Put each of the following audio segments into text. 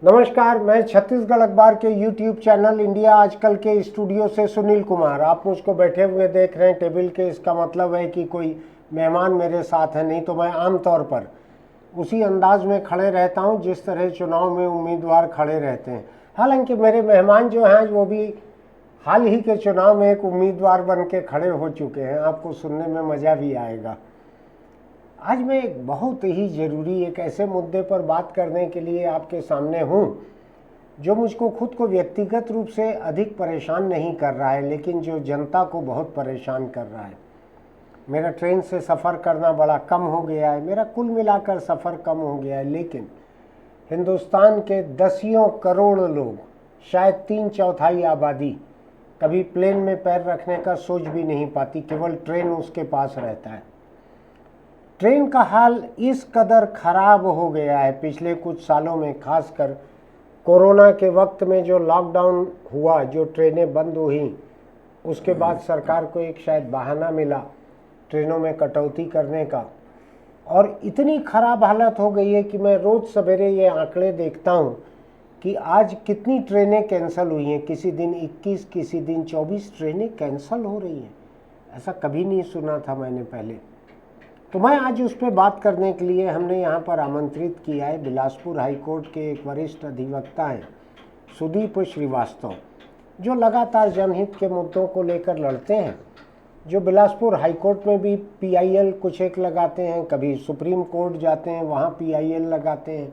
नमस्कार, मैं छत्तीसगढ़ अखबार के YouTube चैनल इंडिया आजकल के स्टूडियो से सुनील कुमार। आप मुझको बैठे हुए देख रहे हैं टेबल के, इसका मतलब है कि कोई मेहमान मेरे साथ है। नहीं तो मैं आमतौर पर उसी अंदाज में खड़े रहता हूं जिस तरह चुनाव में उम्मीदवार खड़े रहते हैं। हालांकि मेरे मेहमान जो हैं वो भी हाल ही के चुनाव में एक उम्मीदवार बन के खड़े हो चुके हैं। आपको सुनने में मज़ा भी आएगा। आज मैं एक बहुत ही ज़रूरी एक ऐसे मुद्दे पर बात करने के लिए आपके सामने हूँ जो मुझको खुद को व्यक्तिगत रूप से अधिक परेशान नहीं कर रहा है, लेकिन जो जनता को बहुत परेशान कर रहा है। मेरा ट्रेन से सफ़र करना बड़ा कम हो गया है, मेरा कुल मिलाकर सफ़र कम हो गया है, लेकिन हिंदुस्तान के दसियों करोड़ लोग, शायद 3/4 आबादी कभी प्लेन में पैर रखने का सोच भी नहीं पाती, केवल ट्रेन उसके पास रहता है। ट्रेन का हाल इस कदर ख़राब हो गया है पिछले कुछ सालों में, खासकर कोरोना के वक्त में जो लॉकडाउन हुआ, जो ट्रेनें बंद हुई, उसके बाद सरकार को एक शायद बहाना मिला ट्रेनों में कटौती करने का। और इतनी ख़राब हालत हो गई है कि मैं रोज़ सवेरे ये आंकड़े देखता हूँ कि आज कितनी ट्रेनें कैंसिल हुई हैं। किसी दिन 21, किसी दिन 24 ट्रेनें कैंसिल हो रही हैं। ऐसा कभी नहीं सुना था मैंने पहले। तो मैं आज उस पर बात करने के लिए हमने यहाँ पर आमंत्रित किया है बिलासपुर हाईकोर्ट के एक वरिष्ठ अधिवक्ता हैं सुदीप श्रीवास्तव, जो लगातार जनहित के मुद्दों को लेकर लड़ते हैं, जो बिलासपुर हाईकोर्ट में भी PIL कुछ एक लगाते हैं, कभी सुप्रीम कोर्ट जाते हैं वहाँ PIL लगाते हैं।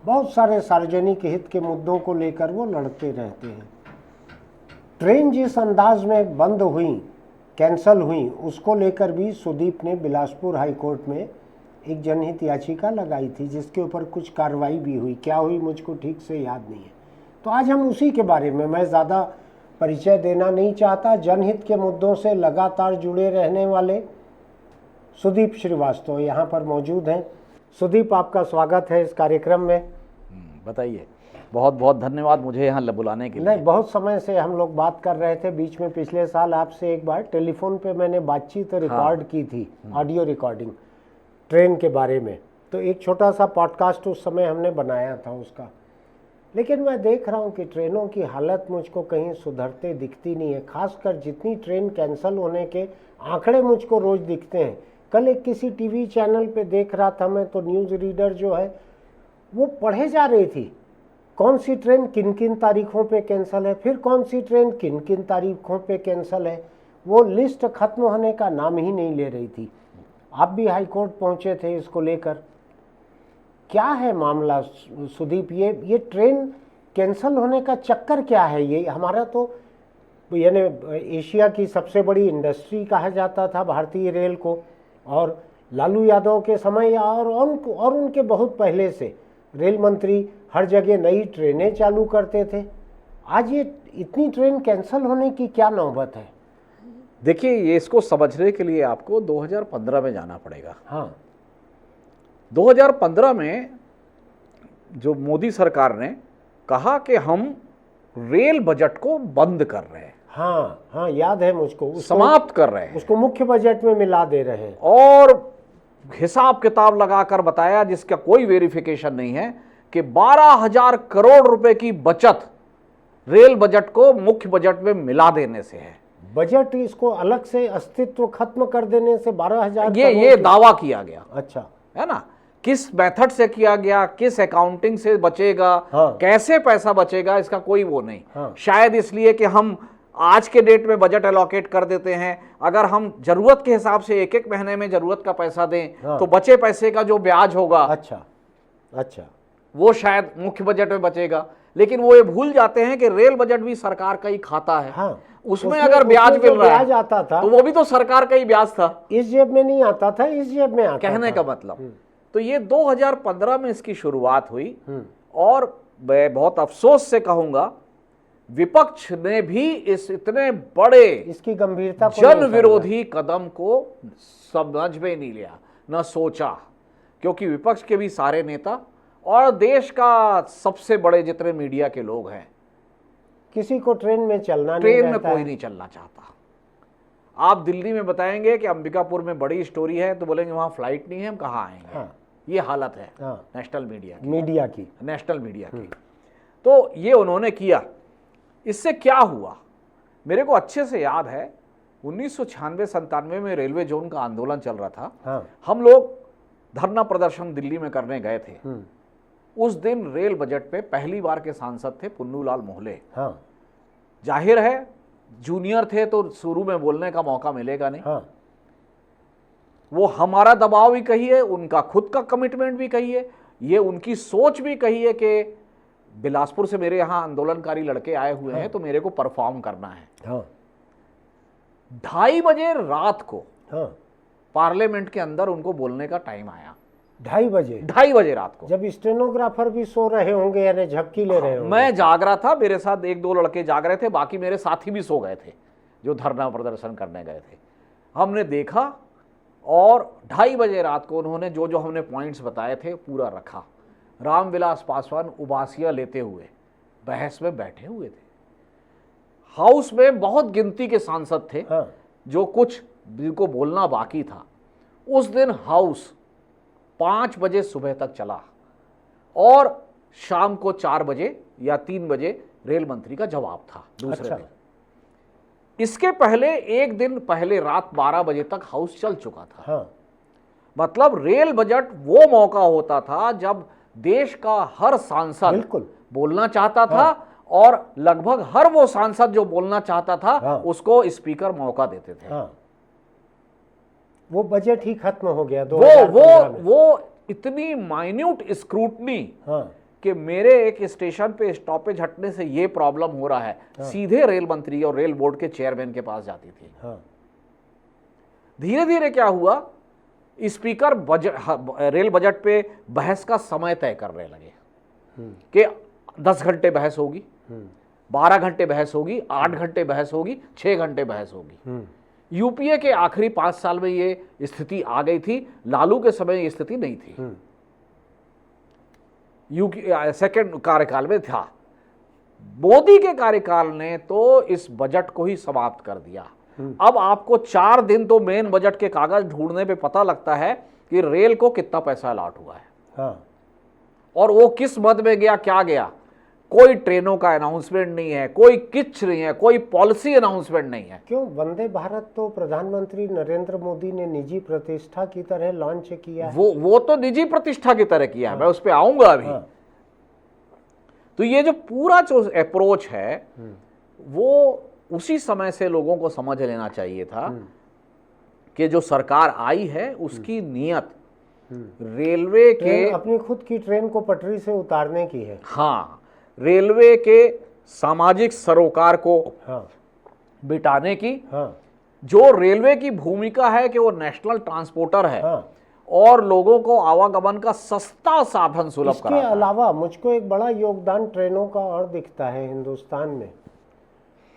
बहुत सारे सार्वजनिक हित के मुद्दों को लेकर वो लड़ते रहते हैं। ट्रेन जिस अंदाज में बंद हुई, कैंसल हुई, उसको लेकर भी सुदीप ने बिलासपुर हाईकोर्ट में एक जनहित याचिका लगाई थी, जिसके ऊपर कुछ कार्रवाई भी हुई। क्या हुई मुझको ठीक से याद नहीं है। तो आज हम उसी के बारे में, मैं ज़्यादा परिचय देना नहीं चाहता, जनहित के मुद्दों से लगातार जुड़े रहने वाले सुदीप श्रीवास्तव यहाँ पर मौजूद हैं। सुदीप, आपका स्वागत है इस कार्यक्रम में। बताइए। बहुत बहुत धन्यवाद मुझे यहाँ बुलाने के लिए। नहीं, बहुत समय से हम लोग बात कर रहे थे। बीच में पिछले साल आपसे एक बार टेलीफोन पे मैंने बातचीत रिकॉर्ड की थी, ऑडियो रिकॉर्डिंग ट्रेन के बारे में। तो एक छोटा सा पॉडकास्ट उस समय हमने बनाया था उसका। लेकिन मैं देख रहा हूँ कि ट्रेनों की हालत मुझको कहीं सुधरते दिखती नहीं है। खासकर जितनी ट्रेन कैंसिल होने के आंकड़े मुझको रोज़ दिखते हैं। कल एक किसी TV चैनल पे देख रहा था मैं, तो न्यूज़ रीडर जो है वो पढ़े जा रही थी कौन सी ट्रेन किन किन तारीखों पे कैंसिल है, फिर कौन सी ट्रेन किन किन तारीखों पे कैंसिल है। वो लिस्ट खत्म होने का नाम ही नहीं ले रही थी। आप भी हाई कोर्ट पहुंचे थे इसको लेकर। क्या है मामला सुदीप? ये ट्रेन कैंसिल होने का चक्कर क्या है? ये हमारा तो यानी एशिया की सबसे बड़ी इंडस्ट्री कहा जाता था भारतीय रेल को, और लालू यादव के समय और उनके बहुत पहले से रेल मंत्री हर जगह नई ट्रेनें चालू करते थे। आज ये इतनी ट्रेन कैंसिल होने की क्या नौबत है? देखिए, ये इसको समझने के लिए आपको 2015 में जाना पड़ेगा। हाँ, 2015 में जो मोदी सरकार ने कहा कि हम रेल बजट को बंद कर रहे हैं। हाँ हाँ, याद है मुझको। समाप्त कर रहे हैं, उसको मुख्य बजट में मिला दे रहे हैं। और हिसाब किताब लगाकर बताया, जिसका कोई वेरिफिकेशन नहीं है, कि 12,000 करोड़ रुपए की बचत रेल बजट को मुख्य बजट में मिला देने से है। बजट इसको अलग से अस्तित्व खत्म कर देने से 12,000 ये दावा किया गया। अच्छा, है ना? किस मेथड से किया गया, किस अकाउंटिंग से बचेगा, हाँ, कैसे पैसा बचेगा, इसका कोई वो नहीं। हाँ, शायद इसलिए कि हम आज के डेट में बजट एलोकेट कर देते हैं। अगर हम जरूरत के हिसाब से एक एक महीने में जरूरत का पैसा दें, हाँ, तो बचे पैसे का जो ब्याज होगा, अच्छा अच्छा, वो शायद मुख्य बजट में बचेगा। लेकिन वो ये भूल जाते हैं कि रेल बजट भी सरकार का ही खाता है। हाँ, उसमें अगर ब्याज मिल रहा है आता था, तो वो भी तो सरकार का ही ब्याज था। इस जेब में नहीं आता था, इस जेब में आता कहने का मतलब। तो ये 2015 में इसकी शुरुआत हुई, और मैं बहुत अफसोस से कहूंगा विपक्ष ने भी इस इतने बड़े इसकी गंभीरता को जन विरोधी कदम को समझ में नहीं लिया, न सोचा। क्योंकि विपक्ष के भी सारे नेता और देश का सबसे बड़े जितने मीडिया के लोग हैं, किसी को ट्रेन में चलना नहीं, ट्रेन में कोई नहीं चलना चाहता। आप दिल्ली में बताएंगे कि अंबिकापुर में बड़ी स्टोरी है, तो बोलेंगे वहां फ्लाइट नहीं है, हम कहाँ आएंगे। हाँ, ये हालत है हाँ, नेशनल मीडिया मीडिया की। नेशनल मीडिया की। तो ये उन्होंने किया। इससे क्या हुआ मेरे को अच्छे से याद है, 1996-97 में रेलवे जोन का आंदोलन चल रहा था। हाँ। हम लोग धरना प्रदर्शन दिल्ली में करने गए थे। उस दिन रेल बजट पे पहली बार के सांसद थे पुन्नूलाल मोहले। हाँ। जाहिर है जूनियर थे तो शुरू में बोलने का मौका मिलेगा नहीं। हाँ। वो हमारा दबाव भी कहिए, उनका खुद का कमिटमेंट भी कहिए, ये उनकी सोच भी कहिए कि बिलासपुर से मेरे यहाँ आंदोलनकारी लड़के आए हुए हैं तो मेरे को परफॉर्म करना है। हाँ। 2:30 बजे रात को हाँ। पार्लियामेंट के अंदर उनको बोलने का टाइम आया। 2:30 बजे? 2:30 बजे रात को, जब स्टेनोग्राफर भी सो रहे होंगे, यानी झपकी ले रहे होंगे। मैं जाग रहा था, मेरे साथ 1-2 लड़के जाग रहे थे, बाकी मेरे साथी भी सो गए थे जो धरना प्रदर्शन करने गए थे। हमने देखा और 2:30 बजे रात को उन्होंने जो जो हमने पॉइंट्स बताए थे पूरा रखा। रामविलास पासवान उबासियां लेते हुए बहस में बैठे हुए थे। हाउस में बहुत गिनती के सांसद थे। हाँ। जो कुछ जिनको बोलना बाकी था। उस दिन हाउस 5 बजे सुबह तक चला और शाम को 4 बजे या 3 बजे रेल मंत्री का जवाब था दूसरे दिन। इसके पहले एक दिन पहले रात 12 बजे तक हाउस चल चुका था। हाँ। मतलब रेल बजट वो मौका होता था जब देश का हर सांसद बिल्कुल बोलना चाहता था और लगभग हर वो सांसद जो बोलना चाहता था उसको स्पीकर मौका देते थे। हाँ। वो बजट ही खत्म हो गया वो इतनी माइन्यूट स्क्रूटनी कि मेरे एक स्टेशन पे स्टॉपेज हटने से ये प्रॉब्लम हो रहा है, सीधे रेल मंत्री और रेल बोर्ड के चेयरमैन के पास जाती थी। धीरे धीरे क्या हुआ, स्पीकर रेल बजट पे बहस का समय तय करने लगे कि 10 घंटे बहस होगी, 12 घंटे बहस होगी, 8 घंटे बहस होगी, 6 घंटे बहस होगी। यूपीए के आखिरी 5 साल में ये स्थिति आ गई थी, लालू के समय ये स्थिति नहीं थी। सेकंड कार्यकाल में था। मोदी के कार्यकाल ने तो इस बजट को ही समाप्त कर दिया। अब आपको 4 दिन तो मेन बजट के कागज ढूंढने पे पता लगता है कि रेल को कितना पैसा अलॉट हुआ है और वो किस मद में गया, क्या गया। कोई ट्रेनों का अनाउंसमेंट नहीं है, कोई किच नहीं है, कोई पॉलिसी अनाउंसमेंट नहीं है। क्यों? वंदे भारत तो प्रधानमंत्री नरेंद्र मोदी ने निजी प्रतिष्ठा की तरह लॉन्च किया है। वो तो निजी प्रतिष्ठा की तरह किया है। मैं उस पर आऊंगा अभी। तो ये जो पूरा जो अप्रोच है वो उसी समय से लोगों को समझ लेना चाहिए था कि जो सरकार आई है उसकी नीयत रेलवे के अपनी खुद की ट्रेन को पटरी से उतारने की है। हाँ, रेलवे के सामाजिक सरोकार को बिटाने की। जो रेलवे की भूमिका है कि वो नेशनल ट्रांसपोर्टर है और लोगों को आवागमन का सस्ता साधन सुलभ कराता है। इसके अलावा मुझको एक बड़ा योगदान ट्रेनों का और दिखता है हिंदुस्तान में।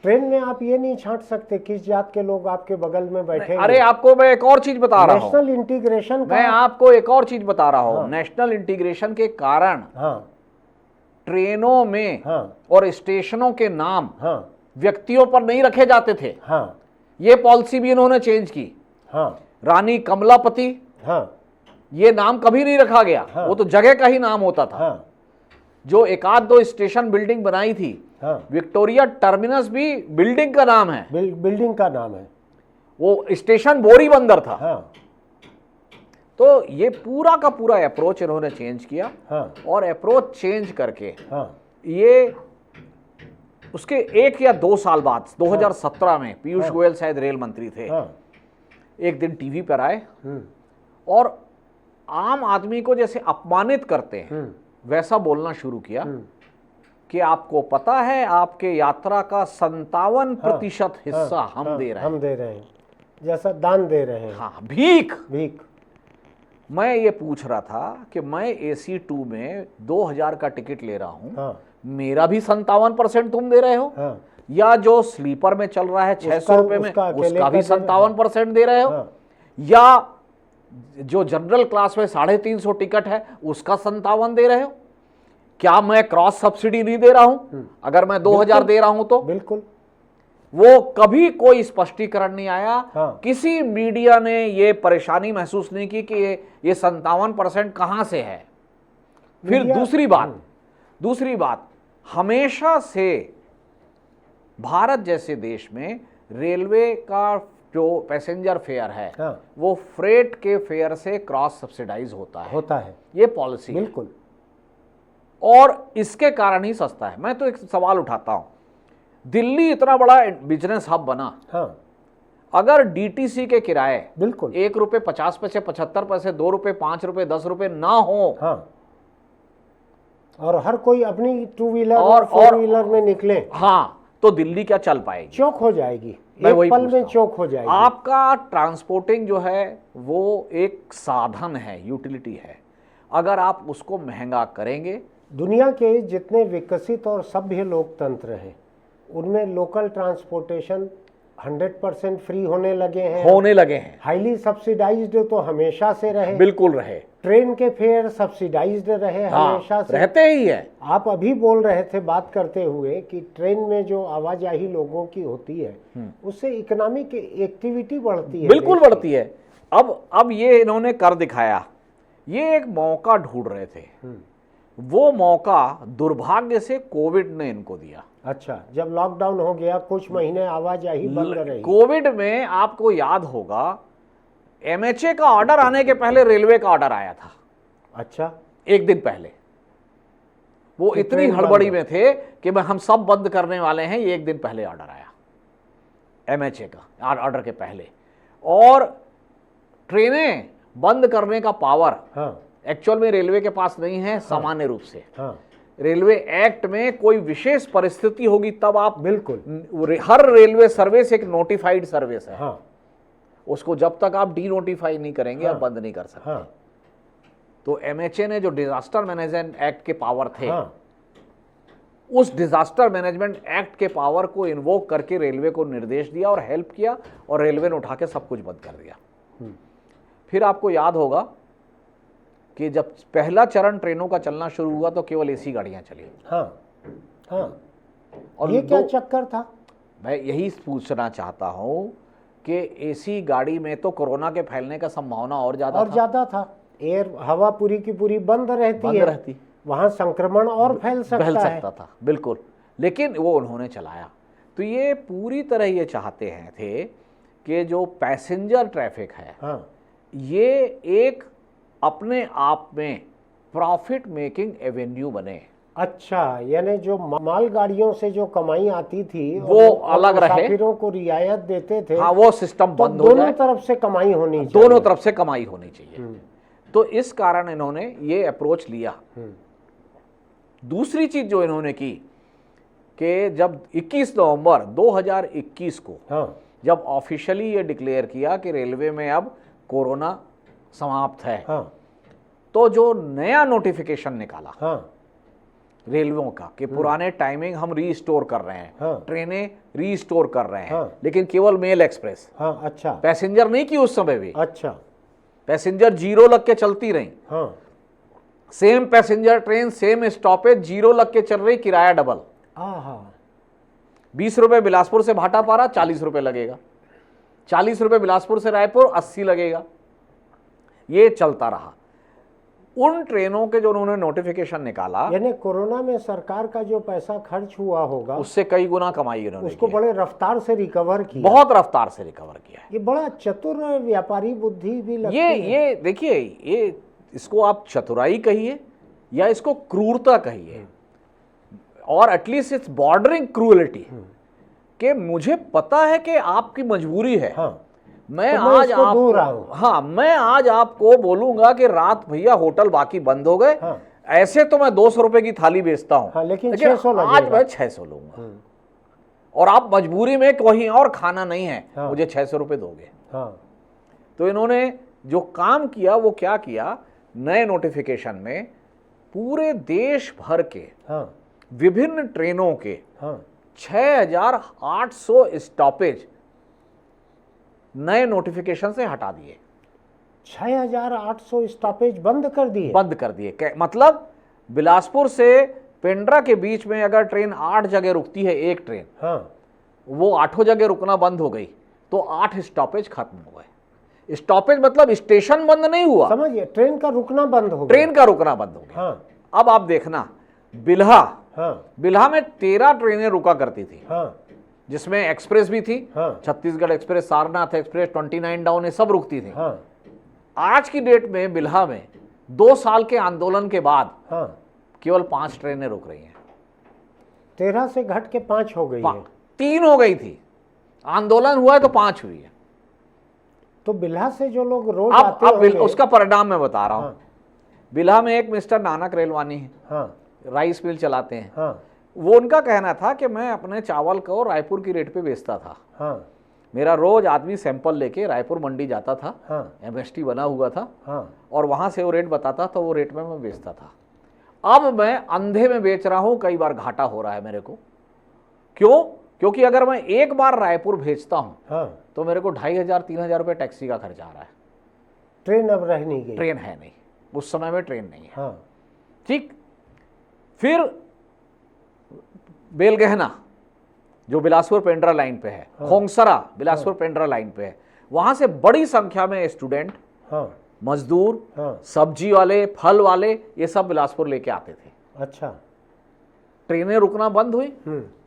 ट्रेन में आप ये नहीं छांट सकते किस जात के लोग आपके बगल में बैठे। अरे आपको मैं एक और चीज बता रहा हूँ, नेशनल इंटीग्रेशन। मैं आपको एक और चीज बता रहा हूँ। नेशनल इंटीग्रेशन के कारण ट्रेनों में और स्टेशनों के नाम व्यक्तियों पर नहीं रखे जाते थे। ये पॉलिसी भी इन्होंने चेंज की। रानी कमलापति ये नाम कभी नहीं रखा गया, वो तो जगह का ही नाम होता था। जो 1-2 स्टेशन बिल्डिंग बनाई थी, विक्टोरिया टर्मिनस भी बिल्डिंग का नाम है। बिल्डिंग का नाम है। वो स्टेशन बोरीबंदर था। तो ये पूरा का पूरा अप्रोच इन्होंने चेंज किया और अप्रोच चेंज करके ये उसके 1 या 2 साल बाद 2017 में पीयूष गोयल शायद रेल मंत्री थे। एक दिन टीवी पर आए और आम आदमी को जैसे अपमानित करते हैं वैसा बोलना शुरू किया कि आपको पता है आपके यात्रा का 57% हिस्सा हम दे रहे हैं, जैसा दान दे रहे हैं। हाँ, भीख। मैं ये पूछ रहा था कि मैं AC 2 में 2000 का टिकट ले रहा हूं, मेरा भी 57% तुम दे रहे हो, या जो स्लीपर में चल रहा है 600 रुपए में उसका भी 57% दे रहे हो, या जो जनरल क्लास में 350 टिकट है उसका 57 दे रहे हो। क्या मैं क्रॉस सब्सिडी नहीं दे रहा हूं अगर मैं 2000 दे रहा हूं तो? बिल्कुल। वो कभी कोई स्पष्टीकरण नहीं आया। किसी मीडिया ने ये परेशानी महसूस नहीं की कि ये 57% कहां से है। फिर दूसरी बात हमेशा से भारत जैसे देश में रेलवे का जो पैसेंजर फेयर है हाँ। वो फ्रेट के फेयर से क्रॉस सब्सिडाइज होता है ये पॉलिसी बिल्कुल। और इसके कारण ही सस्ता है। मैं तो एक सवाल उठाता हूं, दिल्ली इतना बड़ा बिजनेस हब बना, हाँ अगर डीटीसी के किराए बिल्कुल ₹1.50 75 ₹2 ₹5 ₹10 ना हो, हाँ, और हर कोई अपनी टू व्हीलर और और फोर व्हीलर में निकले, हाँ, तो दिल्ली क्या चल पाएगी? चौक हो जाएगी, मैं एक वही पल पूछता में हूं। चौक हो जाएगी। आपका ट्रांसपोर्टिंग जो है वो एक साधन है, यूटिलिटी है, अगर आप उसको महंगा करेंगे। दुनिया के जितने विकसित और सभ्य लोकतंत्र हैं उनमें लोकल ट्रांसपोर्टेशन 100% फ्री होने लगे हैं। हाईली सब्सिडाइज्ड तो हमेशा से रहे, बिल्कुल रहे। ट्रेन के फेयर सब्सिडाइज्ड रहे, हमेशा से रहते ही है। आप अभी बोल रहे थे बात करते हुए कि ट्रेन में जो आवाजाही लोगों की होती है उससे इकोनॉमिक एक्टिविटी बढ़ती है, बिल्कुल देश की। बढ़ती है। अब ये इन्होंने कर दिखाया। ये एक मौका ढूंढ रहे थे, वो मौका दुर्भाग्य से कोविड ने इनको दिया। अच्छा, जब लॉकडाउन हो गया कुछ महीने आवाजाही बंद रही। कोविड में आपको याद होगा एमएचए का ऑर्डर आने के पहले रेलवे का ऑर्डर आया था। अच्छा, एक दिन पहले वो कि इतनी ट्रेन हड़बड़ी बंद में थे कि हम सब बंद करने वाले हैं, ये एक दिन पहले ऑर्डर आया एमएचए का ऑर्डर के पहले। और ट्रेनें बंद करने का पावर हाँ एक्चुअल में रेलवे के पास नहीं है, सामान्य रूप से। हाँ रेलवे एक्ट में कोई विशेष परिस्थिति होगी तब आप, बिल्कुल, हर रेलवे सर्विस एक नोटिफाइड सर्विस है, हाँ उसको जब तक आप डी नोटिफाई नहीं करेंगे हाँ, आप बंद नहीं कर सकते। हाँ, तो एमएचए ने जो डिजास्टर मैनेजमेंट एक्ट के पावर थे, हाँ, उस डिजास्टर मैनेजमेंट एक्ट के पावर को इन्वोक करके रेलवे को निर्देश दिया और हेल्प किया, और रेलवे ने उठा के सब कुछ बंद कर दिया। फिर आपको याद होगा कि जब पहला चरण ट्रेनों का चलना शुरू हुआ तो केवल एसी गाड़ियां चली। हाँ, हाँ। और ये क्या चक्कर था? मैं यही पूछना चाहता हूं कि एसी गाड़ी में तो कोरोना के फैलने का संभावना और ज्यादा था। एयर हवा पूरी की पूरी बंद रहती, वहां संक्रमण और फैल सकता था, बिल्कुल। लेकिन वो उन्होंने चलाया। तो ये पूरी तरह ये चाहते हैं थे कि जो पैसेंजर ट्रैफिक है, हाँ, ये एक अपने आप में प्रॉफिट मेकिंग एवेन्यू बने। अच्छा, यानी जो माल गाड़ियों से जो कमाई आती थी वो अलग रहे, मुसाफिरों को रियायत देते थे, हाँ, वो सिस्टम तो बंद हो जाए, दोनों तरफ से कमाई होनी चाहिए। दोनों तरफ से कमाई होनी चाहिए। तो इस कारण इन्होंने ये अप्रोच लिया। दूसरी चीज जो इन्होंने की कि जब 21 नवंबर 2021 को, हाँ, जब ऑफिशियली ये डिक्लेयर किया कि रेलवे में अब कोरोना समाप्त है, हाँ, तो जो नया नोटिफिकेशन निकाला हाँ, रेलवेों का कि पुराने टाइमिंग हम रीस्टोर कर रहे हैं, हाँ, ट्रेनें रीस्टोर कर रहे हैं, हाँ, लेकिन केवल मेल एक्सप्रेस, हाँ, अच्छा, पैसेंजर नहीं की उस समय भी। अच्छा, पैसेंजर 0 लग के चलती रही, हाँ, same passenger train same stoppage 0 लग के चल रही, किराया डबल। 20 रुपए बिलासपुर से भाटापारा 40 रुपए लगेगा, 40 रुपए बिलासपुर से रायपुर 80 लगेगा। ये चलता रहा। उन ट्रेनों के जो उन्होंने नोटिफिकेशन निकाला, यानी कोरोना में सरकार का जो पैसा खर्च हुआ होगा उससे कई गुना कमाई इन्होंने उसको की, बड़े रफ्तार से रिकवर किया, बहुत रफ्तार से रिकवर किया है। ये बड़ा चतुर व्यापारी बुद्धि भी लगती है। ये देखिए, ये इसको आप चतुराई कहिए या इसको क्रूरता कहिए, और एटलीस्ट इट्स बॉर्डरिंग क्रूएलिटी, कि मुझे पता है कि आपकी मजबूरी है। हाँ, मैं तो आज इसको दूर आपको, आऊं। हाँ, मैं आज आपको बोलूंगा कि रात भैया होटल बाकी बंद हो गए, हाँ, ऐसे तो मैं 200 रुपए की थाली बेचता हूं, हाँ, लेकिन 600 आज लगेगा। मैं 600 लूंगा, और आप मजबूरी में कहीं और खाना नहीं है, हाँ, मुझे 600 रुपए दोगे। हाँ, तो इन्होंने जो काम किया वो क्या किया, नए नोटिफिकेशन में पूरे देश भर के हाँ, विभिन्न ट्रेनों के हाँ, 6800 स्टॉपेज नए नोटिफिकेशन से हटा दिए, 6800 स्टॉपेज बंद कर दिए। मतलब बिलासपुर से पेंड्रा के बीच में अगर ट्रेन 8 जगह रुकती है, एक ट्रेन, हाँ, वो 8 जगह रुकना बंद हो गई, तो 8 स्टॉपेज खत्म हो गए। स्टॉपेज मतलब स्टेशन बंद नहीं हुआ, समझिए, ट्रेन का रुकना बंद हो गया। ट्रेन का रुकना बंद हो गया। हाँ, अब आप देखना, बिल्हा हाँ बिल्हा में 13 ट्रेनें रुका करती थी, हाँ जिसमें एक्सप्रेस भी थी, हाँ Chhattisgarh express, Sarnath express, 29 down, ये सब रुकती थी। हाँ आज की डेट में बिल्हा में 2 साल के आंदोलन के बाद हाँ केवल 5 ट्रेनें रुक रही हैं। 13 से घट के 5 हो गई है। 3 हो गई थी, आंदोलन हुआ है तो 5 हुई है। तो बिल्हा से जो लोग रोज अब आते अब होंगे, उसका परिणाम मैं बता रहा हूं। हाँ बिल्हा में एक मिस्टर नानक रेलवानी है, हाँ राइस मिल चलाते हैं। हाँ वो उनका कहना था कि मैं अपने चावल को रायपुर की रेट पे बेचता था। हाँ मेरा रोज आदमी सैंपल लेके रायपुर मंडी जाता था, हाँ एमएसटी बना हुआ था, हाँ और वहां से वो रेट बताता तो वो रेट में मैं बेचता था। अब मैं अंधे में बेच रहा हूं, कई बार घाटा हो रहा है मेरे को। क्यों? क्योंकि अगर मैं एक बार रायपुर भेजता हूं हाँ तो मेरे को 2500-3000 रुपये टैक्सी का खर्च आ रहा है। ट्रेन अब रह नहीं गई। ट्रेन है नहीं, उस समय में ट्रेन नहीं है। हाँ ठीक, फिर बेलगहना जो बिलासपुर पेंड्रा लाइन पे है, खोंगसरा बिलासपुर पेंड्रा लाइन पे है, वहां से बड़ी संख्या में स्टूडेंट, हाँ मजदूर, हाँ सब्जी वाले, फल वाले, ये सब बिलासपुर लेके आते थे। अच्छा। ट्रेनें रुकना बंद हुई,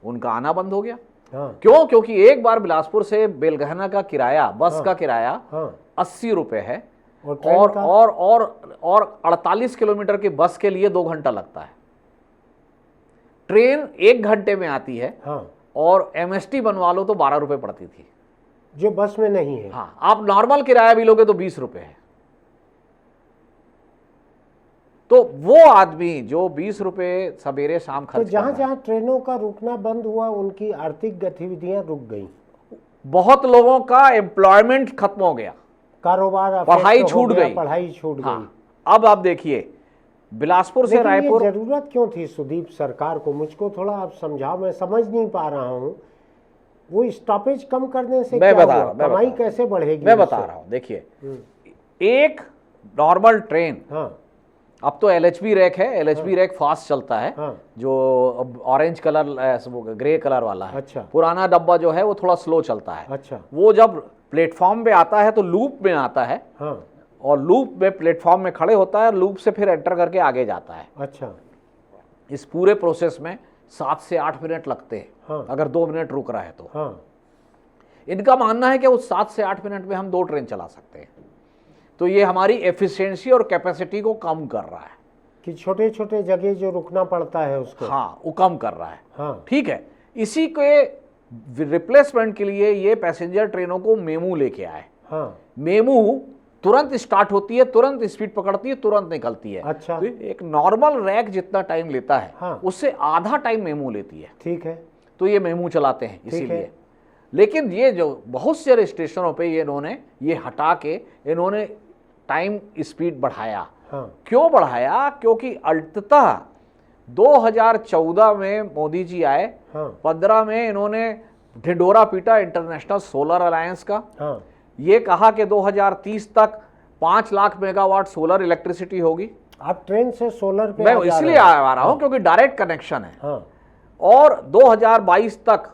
उनका आना बंद हो गया। हाँ क्यों? क्योंकि एक बार बिलासपुर से बेलगहना का किराया, बस का किराया हाँ 80 रुपए है, और ट्रेन और का? और 48 किलोमीटर की बस के लिए 2 घंटा लगता है। ट्रेन 1 घंटे में आती है, हाँ और एमएसटी बनवा लो तो 12 रुपए पड़ती थी, जो बस में नहीं है। हाँ, आप नॉर्मल किराया भी लोगे तो 20 रुपए है। तो वो आदमी जो 20 रुपए सवेरे शाम तो खर्च जहाँ कर रहा है, जहाँ ट्रेनों का रुकना बंद हुआ उनकी आर्थिक गतिविधियां रुक गई, बहुत लोगों का एम्प्लॉयमेंट खत्म हो गया, कारोबार affect पढ़ाई हो छूट गया, गई। पढ़ाई छूट गई। हाँ, अब आप देखिए बिलासपुर से लेकिन ये रायपुर, जरूरत क्यों थी सुदीप सरकार को? मुझको थोड़ा आप समझाओ, मैं समझ नहीं पा रहा हूँ। वो स्टॉपेज कम करने से मैं क्या बता हुआ? रहा हूं, मैं कमाई बता रहा कैसे बढ़ेगी? मैं बता रहा हूं। देखिए, एक नॉर्मल ट्रेन, हाँ अब तो एलएचबी रैक है, एलएचबी रैक फास्ट चलता है, हाँ जो ऑरेंज कलर, ग्रे कलर वाला है। अच्छा पुराना डब्बा जो है वो थोड़ा स्लो चलता है। अच्छा वो जब प्लेटफॉर्म पे आता है तो लूप में आता है, हाँ और लूप में प्लेटफॉर्म में खड़े होता है, लूप से फिर एंटर करके आगे जाता है। अच्छा इस पूरे प्रोसेस में 7 से 8 मिनट लगते हैं, हाँ अगर 2 मिनट रुक रहा है तो। हाँ इनका मानना है कि उस 7 से 8 मिनट में हम 2 ट्रेन चला सकते हैं। तो ये हमारी एफिशिएंसी और कैपेसिटी को कम कर रहा है, कि छोटे छोटे जगह जो रुकना पड़ता है उसको। हाँ, वो कम कर रहा है। हाँ ठीक है, इसी के रिप्लेसमेंट के लिए ये पैसेंजर ट्रेनों को मेमू लेके आए। हाँ मेमू तुरंत स्टार्ट होती है, तुरंत स्पीड पकड़ती है, तुरंत निकलती है। अच्छा तो एक नॉर्मल रैक जितना टाइम लेता है, हाँ। उससे आधा टाइम मेमू लेती है। ठीक है। तो ये मेमू चलाते हैं इसीलिए। लेकिन ये जो बहुत से स्टेशनों पे ये इन्होंने ये हटा के इन्होंने टाइम स्पीड बढ़ाया। हाँ क्यों बढ़ाया? क्योंकि अंततः 2014 में मोदी जी आए, हाँ 15 में इन्होंने ढिंढोरा पीटा इंटरनेशनल सोलर अलायंस का। हाँ ये कहा कि 2030 तक 5 लाख मेगावाट सोलर इलेक्ट्रिसिटी होगी। आप ट्रेन से सोलर पे मैं आ जा इसलिए रहे हैं। आ रहा हूं क्योंकि डायरेक्ट कनेक्शन है। हाँ और 2022 तक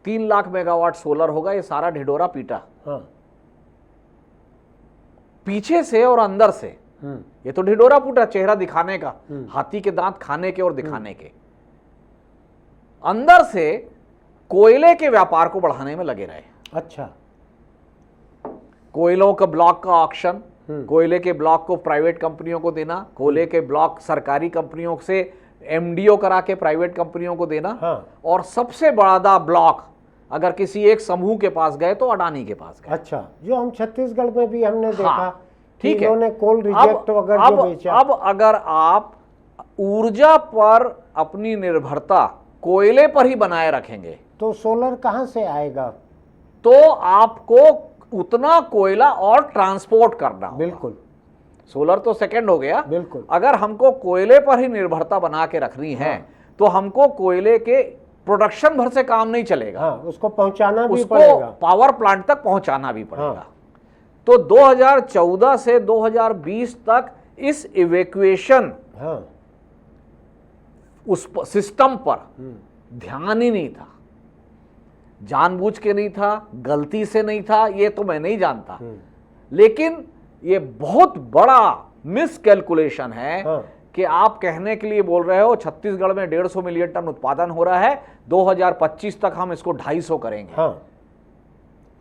3 लाख मेगावाट सोलर होगा। ये सारा ढिंढोरा पीटा, हाँ पीछे से और अंदर से। ये तो ढिंढोरा पीटा चेहरा दिखाने का, हाथी के दांत खाने के और दिखाने के। अंदर से कोयले के व्यापार को बढ़ाने में लगे रहे। अच्छा कोयलों का ब्लॉक का ऑक्शन, कोयले के ब्लॉक को प्राइवेट कंपनियों को देना, कोयले के ब्लॉक सरकारी कंपनियों से एमडीओ करा के प्राइवेट कंपनियों को देना। हाँ और सबसे बड़ा ब्लॉक अगर किसी एक समूह के पास गए तो अडानी के पास गए। अच्छा, जो हम छत्तीसगढ़ में भी हमने देखा। हाँ, कि ठीक है। इन्होंने कोल रिजेक्ट वगैरह जो बेचा। अब अगर आप ऊर्जा पर अपनी निर्भरता कोयले पर ही बनाए रखेंगे तो सोलर कहाँ से आएगा? तो आपको उतना कोयला और ट्रांसपोर्ट करना होगा। बिल्कुल। सोलर तो सेकंड हो गया। बिल्कुल। अगर हमको कोयले पर ही निर्भरता बना के रखनी है तो हमको कोयले के प्रोडक्शन भर से काम नहीं चलेगा। हाँ, उसको पहुंचाना भी उसको पड़ेगा। पावर प्लांट तक पहुंचाना भी पड़ेगा। हाँ। तो 2014 से 2020 तक इस इवैक्यूएशन हाँ उस सिस्टम पर ध्यान ही नहीं था, जानबूझ के नहीं था, गलती से नहीं था, ये तो मैं नहीं जानता। लेकिन ये बहुत बड़ा मिसकैलकुलेशन है हाँ। कि आप कहने के लिए बोल रहे हो छत्तीसगढ़ में 150 मिलियन टन उत्पादन हो रहा है, 2025 तक हम इसको 250 करेंगे। हाँ,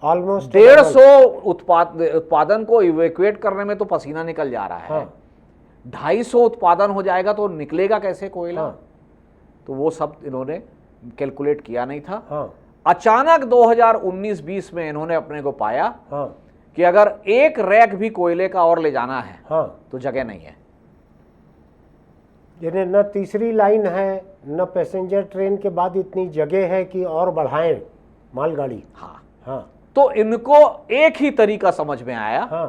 ऑलमोस्ट 150 उत्पादन को इवैक्यूएट करने में तो पसीना निकल जा रहा है। हाँ, 250 उत्पादन हो जाएगा तो निकलेगा कैसे कोयला? हाँ, तो वो सब इन्होंने कैलकुलेट किया नहीं था। हाँ, अचानक 2019-20 में इन्होंने अपने को पाया हाँ, कि अगर एक रैक भी कोयले का और ले जाना है हाँ, तो जगह नहीं है। यानी न तीसरी लाइन है, न पैसेंजर ट्रेन के बाद इतनी जगह है कि और बढ़ाएं मालगाड़ी। हाँ, हाँ, तो इनको एक ही तरीका समझ में आया हाँ,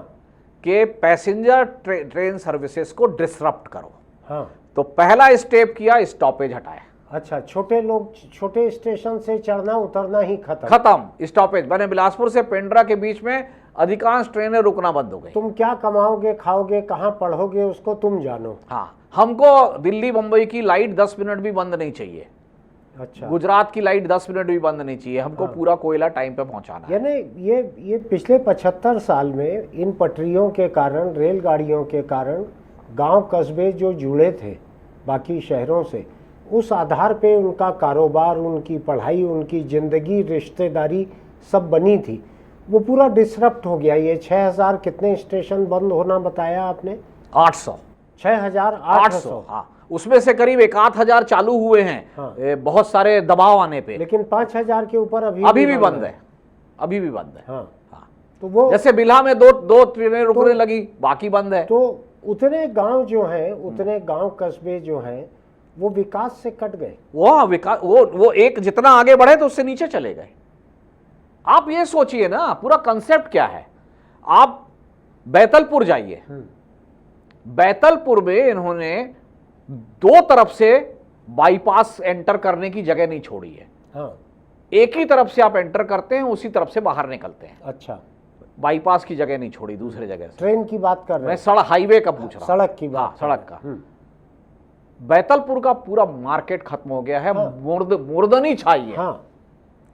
कि पैसेंजर ट्रेन सर्विसेज को डिसरप्ट करो। हाँ, तो पहला स्टेप किया, स्टॉपेज हटाया। अच्छा, छोटे स्टेशन से चढ़ना उतरना ही खत्म, स्टॉपेज। मैंने बिलासपुर से पेंड्रा के बीच में अधिकांश ट्रेनें रुकना बंद हो गई। तुम क्या कमाओगे, खाओगे, कहाँ पढ़ोगे, उसको तुम जानो। हाँ, हमको दिल्ली बंबई की लाइट 10 मिनट भी बंद नहीं चाहिए। अच्छा, गुजरात की लाइट 10 मिनट भी बंद नहीं चाहिए, हमको पूरा कोयला टाइम पे पहुंचाना है। यानी ये पिछले 75 साल में इन पटरियों के कारण, रेलगाड़ियों के कारण गांव कस्बे जो जुड़े थे बाकी शहरों से, उस आधार पे उनका कारोबार, उनकी पढ़ाई, उनकी ज़िंदगी, रिश्तेदारी सब बनी थी, वो पूरा डिसरप्ट हो गया। ये 6000 कितने स्टेशन बंद होना बताया आपने? 800। 6800। हाँ, उसमें से करीब 1000 चालू हुए हैं। हाँ। बहुत सारे दबाव आने पे, लेकिन 5000 के ऊपर अभी भी बंद है। अभी भी बंद है। हाँ, हाँ। तो वो जैसे बिल्हा में दो ट्रेनें रुकने लगी, बाकी बंद है। तो उतने गांव जो हैं, उतने गांव कस्बे जो हैं, वो विकास से कट गए। वो विकास, वो एक जितना आगे बढ़े तो उससे नीचे चले गए। आप ये सोचिए ना, पूरा कंसेप्ट क्या है। आप बैतलपुर जाइए, बैतलपुर में इन्होंने दो तरफ से बाईपास एंटर करने की जगह नहीं छोड़ी है। हाँ, एक ही तरफ से आप एंटर करते हैं, उसी तरफ से बाहर निकलते हैं। अच्छा, बाईपास की जगह नहीं छोड़ी दूसरे जगह से। ट्रेन की बात कर रहे मैं हैं? सड़क, हाईवे का पूछ रहा हूं। सड़क की बात कर सड़क रहे का। हैं। बैतलपुर का पूरा मार्केट खत्म हो गया है। मुर्दनी छाई है। हाँ,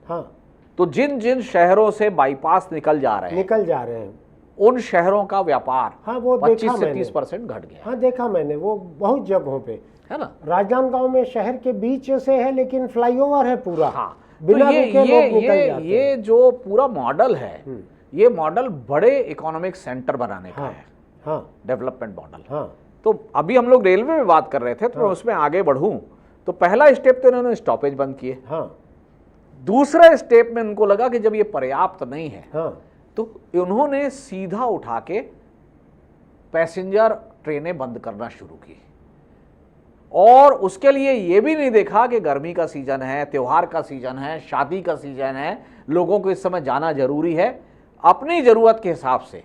हाँ, तो जिन जिन शहरों से बाईपास निकल जा रहे हैं, निकल जा रहे हैं, उन शहरों का व्यापार हाँ, वो 25 देखा से मैंने। 30% घट गया हाँ, देखा मैंने, वो बहुत जगहों पे। है ना। राजनांदगांव में शहर के बीच से है, लेकिन फ्लाईओवर है पूरा। हाँ, बिना तो रुके लोग निकल जाते हैं। ये जो पूरा मॉडल है, ये मॉडल बड़े इकोनॉमिक सेंटर बनाने का हाँ, है, हाँ, डेवलपमेंट मॉडल। हाँ, तो अभी हम लोग रेलवे में बात कर रहे थे, तो मैं उसमें आगे बढ़ूं तो पहला स्टेप तो इन्होंने स्टॉपेज बंद किए। हाँ, दूसरा स्टेप में उनको लगा कि जब ये पर्याप्त नहीं है, हाँ, तो उन्होंने सीधा उठा के पैसेंजर ट्रेनें बंद करना शुरू की। और उसके लिए ये भी नहीं देखा कि गर्मी का सीजन है, त्योहार का सीजन है, शादी का सीजन है, लोगों को इस समय जाना जरूरी है। अपनी जरूरत के हिसाब से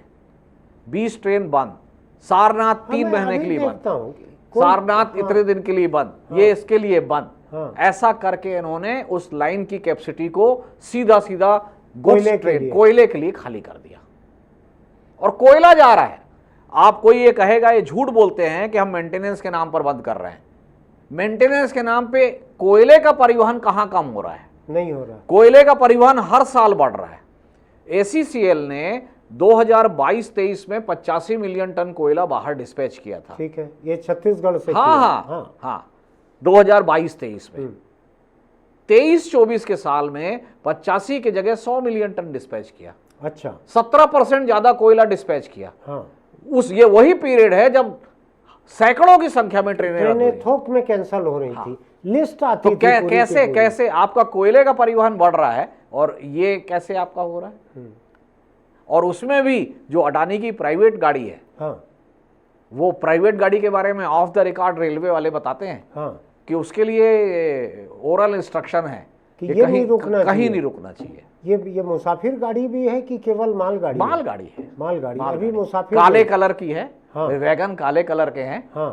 20 ट्रेन बंद, सारनाथ 3 महीने के लिए बंद, सारनाथ इतने दिन के लिए बंद, ये इसके लिए बंद। ऐसा करके इन्होंने उस लाइन की कैपेसिटी को सीधा सीधा गुड्स ट्रेन, कोयले के लिए खाली कर दिया। और कोयला जा रहा है। आप कोई ये कहेगा, ये झूठ बोलते हैं कि हम मेंटेनेंस के नाम पर बंद कर रहे हैं। मेंटेनेंस के नाम पे कोयले का परिवहन कहां कम हो रहा है? नहीं हो रहा। कोयले का परिवहन हर साल बढ़ रहा है। ACCL ने 2022-23 में 85 मिलियन टन कोयला बाहर डिस्पैच किया था। ठीक है, ये छत्तीसगढ़ से हाँ, किया। हाँ, हाँ, 2022-23 में। 23-24 के साल में 85 की जगह 100 मिलियन टन डिस्पैच किया। अच्छा, 17% ज्यादा कोयला डिस्पैच किया। हाँ, ये वही पीरियड है जब सैकड़ों की संख्या में ट्रेनें थोक में कैंसिल हो रही थी, लिस्ट आती तो थी पूरी की पूरी। कैसे आपका कोयले का परिवहन बढ़ रहा है और ये कैसे आपका हो रहा है? और उसमें भी जो अडानी की प्राइवेट गाड़ी है, हाँ, वो प्राइवेट गाड़ी के बारे में ऑफ द रिकॉर्ड रेलवे वाले बताते हैं हाँ, कि उसके लिए ओरल इंस्ट्रक्शन है कि ये नहीं रुकना चाहिए। ये मुसाफिर गाड़ी भी है कि केवल मालगाड़ी? मालगाड़ी है। मालगाड़ी। अभी मुसाफिर काले कलर की है। हाँ, वैगन काले कलर के हैं। हाँ,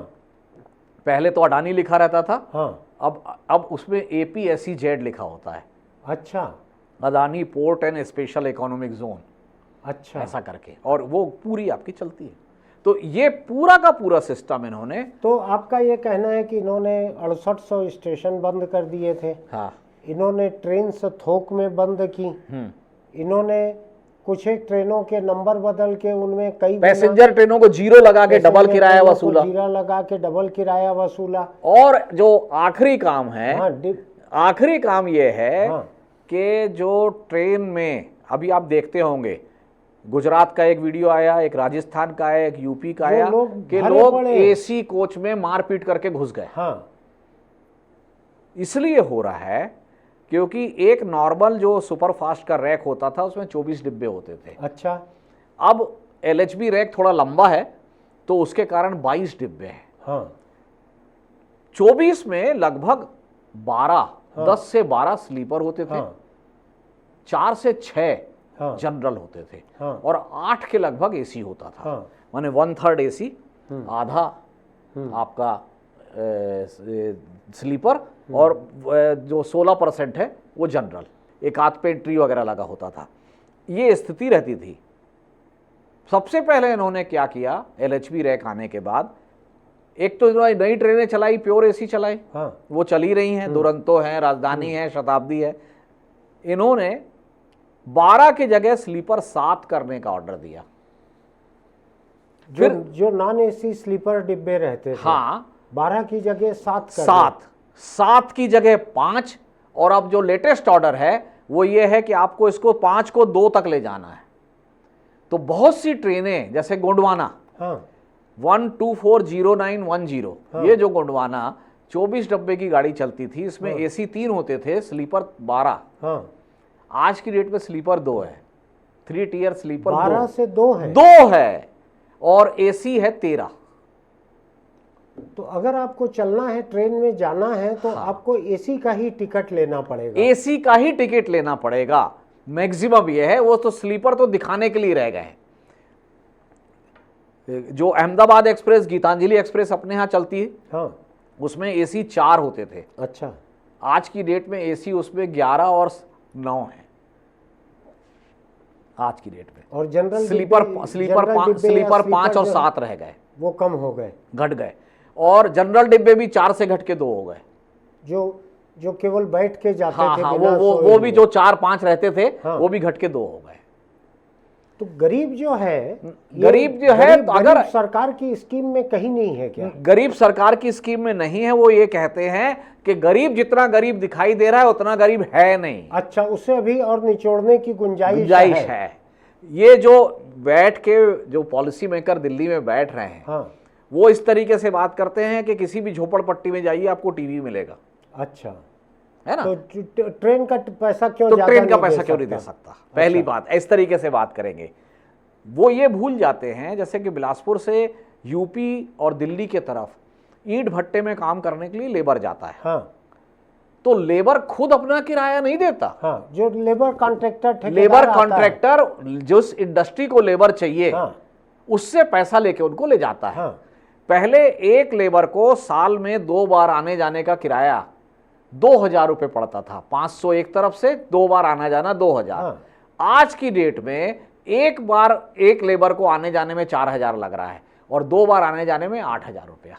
पहले तो अडानी लिखा रहता था। हाँ, अब उसमें APSEZ लिखा होता है। अच्छा, Adani port and special economic zone, अच्छा, ऐसा करके, और वो पूरी आपकी चलती है। तो ये पूरा का पूरा सिस्टम इन्होंने। तो आपका ये कहना है कि इन्होंने 6800 स्टेशन बंद कर दिए थे। हाँ, इन्होंने ट्रेन से थोक में बंद की। इन्होंने कुछ एक ट्रेनों के नंबर बदल के उनमें कई पैसेंजर ट्रेनों को जीरो लगा के डबल किराया वसूला, जीरा लगा के डबल किराया वसूला। और जो आखिरी काम है, हाँ, आखिरी काम ये है हाँ, कि जो ट्रेन में अभी आप देखते होंगे, गुजरात का एक वीडियो आया, एक राजस्थान का आया, एक यूपी का आया, कि लोग एसी कोच में मारपीट करके घुस गए। हाँ, इसलिए हो रहा है क्योंकि एक नॉर्मल जो सुपर फास्ट का रैक होता था उसमें 24 डिब्बे होते थे। अच्छा, अब LHB रैक थोड़ा लंबा है तो उसके कारण 22 डिब्बे हैं। हाँ, 24 में लगभग 10 से 12 स्लीपर होते थे, हाँ, 4 से 6 हाँ, जनरल होते थे, हाँ, और 8 के लगभग एसी होता था। हाँ, माने 1/3 एसी, आधा आपका स्लीपर, और जो 16% है वो जनरल, एक आध पेंट्री वगैरह लगा होता था। ये स्थिति रहती थी। सबसे पहले इन्होंने क्या किया, LHB रैक आने के बाद, एक तो इन्होंने नई ट्रेनें चलाई, प्योर एसी चलाई, हाँ, वो चली रही हैं, दुरंतो है, राजधानी है, शताब्दी है। इन्होंने 12 की जगह स्लीपर 7 करने का ऑर्डर दिया। फिर जो नॉन एसी स्लीपर डिब्बे रहते थे, हाँ, 12 की जगह 7 कर 7 की जगह 5, और अब जो लेटेस्ट ऑर्डर है वो ये है कि आपको इसको 5 को 2 तक ले जाना है। तो बहुत सी ट्रेनें जैसे गोंडवाना, हाँ, 1240910, ये जो गोंडवाना 24 डब्बे की गाड़ी चलती थी, इसमें एसी 3 होते थे, स्लीपर 12। हाँ, आज की डेट में स्लीपर 2 है, 3 टियर स्लीपर 12 से 2 है। 2 है, और एसी है 13। तो अगर आपको चलना है, ट्रेन में जाना है, तो आपको एसी का ही टिकट लेना पड़ेगा। एसी का ही टिकट लेना पड़ेगा, मैक्सिमम ये है। वो तो स्लीपर तो दिखाने के लिए रह गए। जो अहमदाबाद एक्सप्रेस, गीतांजलि एक्सप्रेस अपने यहाँ चलती है, हाँ, उसमें एसी 4 होते थे। अच्छा, आज की डेट में एसी उसमें 11 और 9 है आज की डेट में। और जनरल स्लीपर 5 और 7 रह गए, वो कम हो गए, घट गए। और जनरल डिब्बे भी 4 से घट के 2 हो गए। जो केवल बैठ के जाते थे, हाँ, बिना वो सोए भी जो 4-5 रहते थे, हाँ, वो भी घट के 2 हो गए। तो गरीब जो है, तो अगर सरकार की स्कीम में कहीं नहीं है क्या? गरीब सरकार की स्कीम में नहीं है। वो ये कहते हैं कि गरीब जितना गरीब दिखाई दे रहा है उतना गरीब है नहीं। अच्छा, उससे अभी और निचोड़ने की गुंजाइश है। ये जो बैठ के जो पॉलिसी मेकर दिल्ली में बैठ रहे हैं, हाँ, वो इस तरीके से बात करते हैं कि किसी भी झोपड़पट्टी में जाइए आपको टीवी मिलेगा। अच्छा, है ना? तो ट्रेन का पैसा क्यों तो ट्रेन का पैसा क्यों नहीं दे सकता? पहली बात, इस तरीके से बात करेंगे। वो ये भूल जाते हैं जैसे कि बिलासपुर से यूपी और दिल्ली के तरफ ईंट भट्टे में काम करने के लिए लेबर जाता है, हाँ, तो लेबर खुद अपना किराया नहीं देता। हाँ, जो लेबर कॉन्ट्रैक्टर जिस इंडस्ट्री को लेबर चाहिए, हाँ, उससे उससे पैसा लेके उनको ले जाता है। हाँ, पहले एक लेबर को साल में 2 बार आने जाने का किराया 2000 रुपये पड़ता था। 500 एक तरफ से, 2 बार आना जाना 2000। हाँ, आज की डेट में एक बार एक लेबर को आने जाने में 4000 लग रहा है, और 2 बार आने जाने में 8000 रुपया।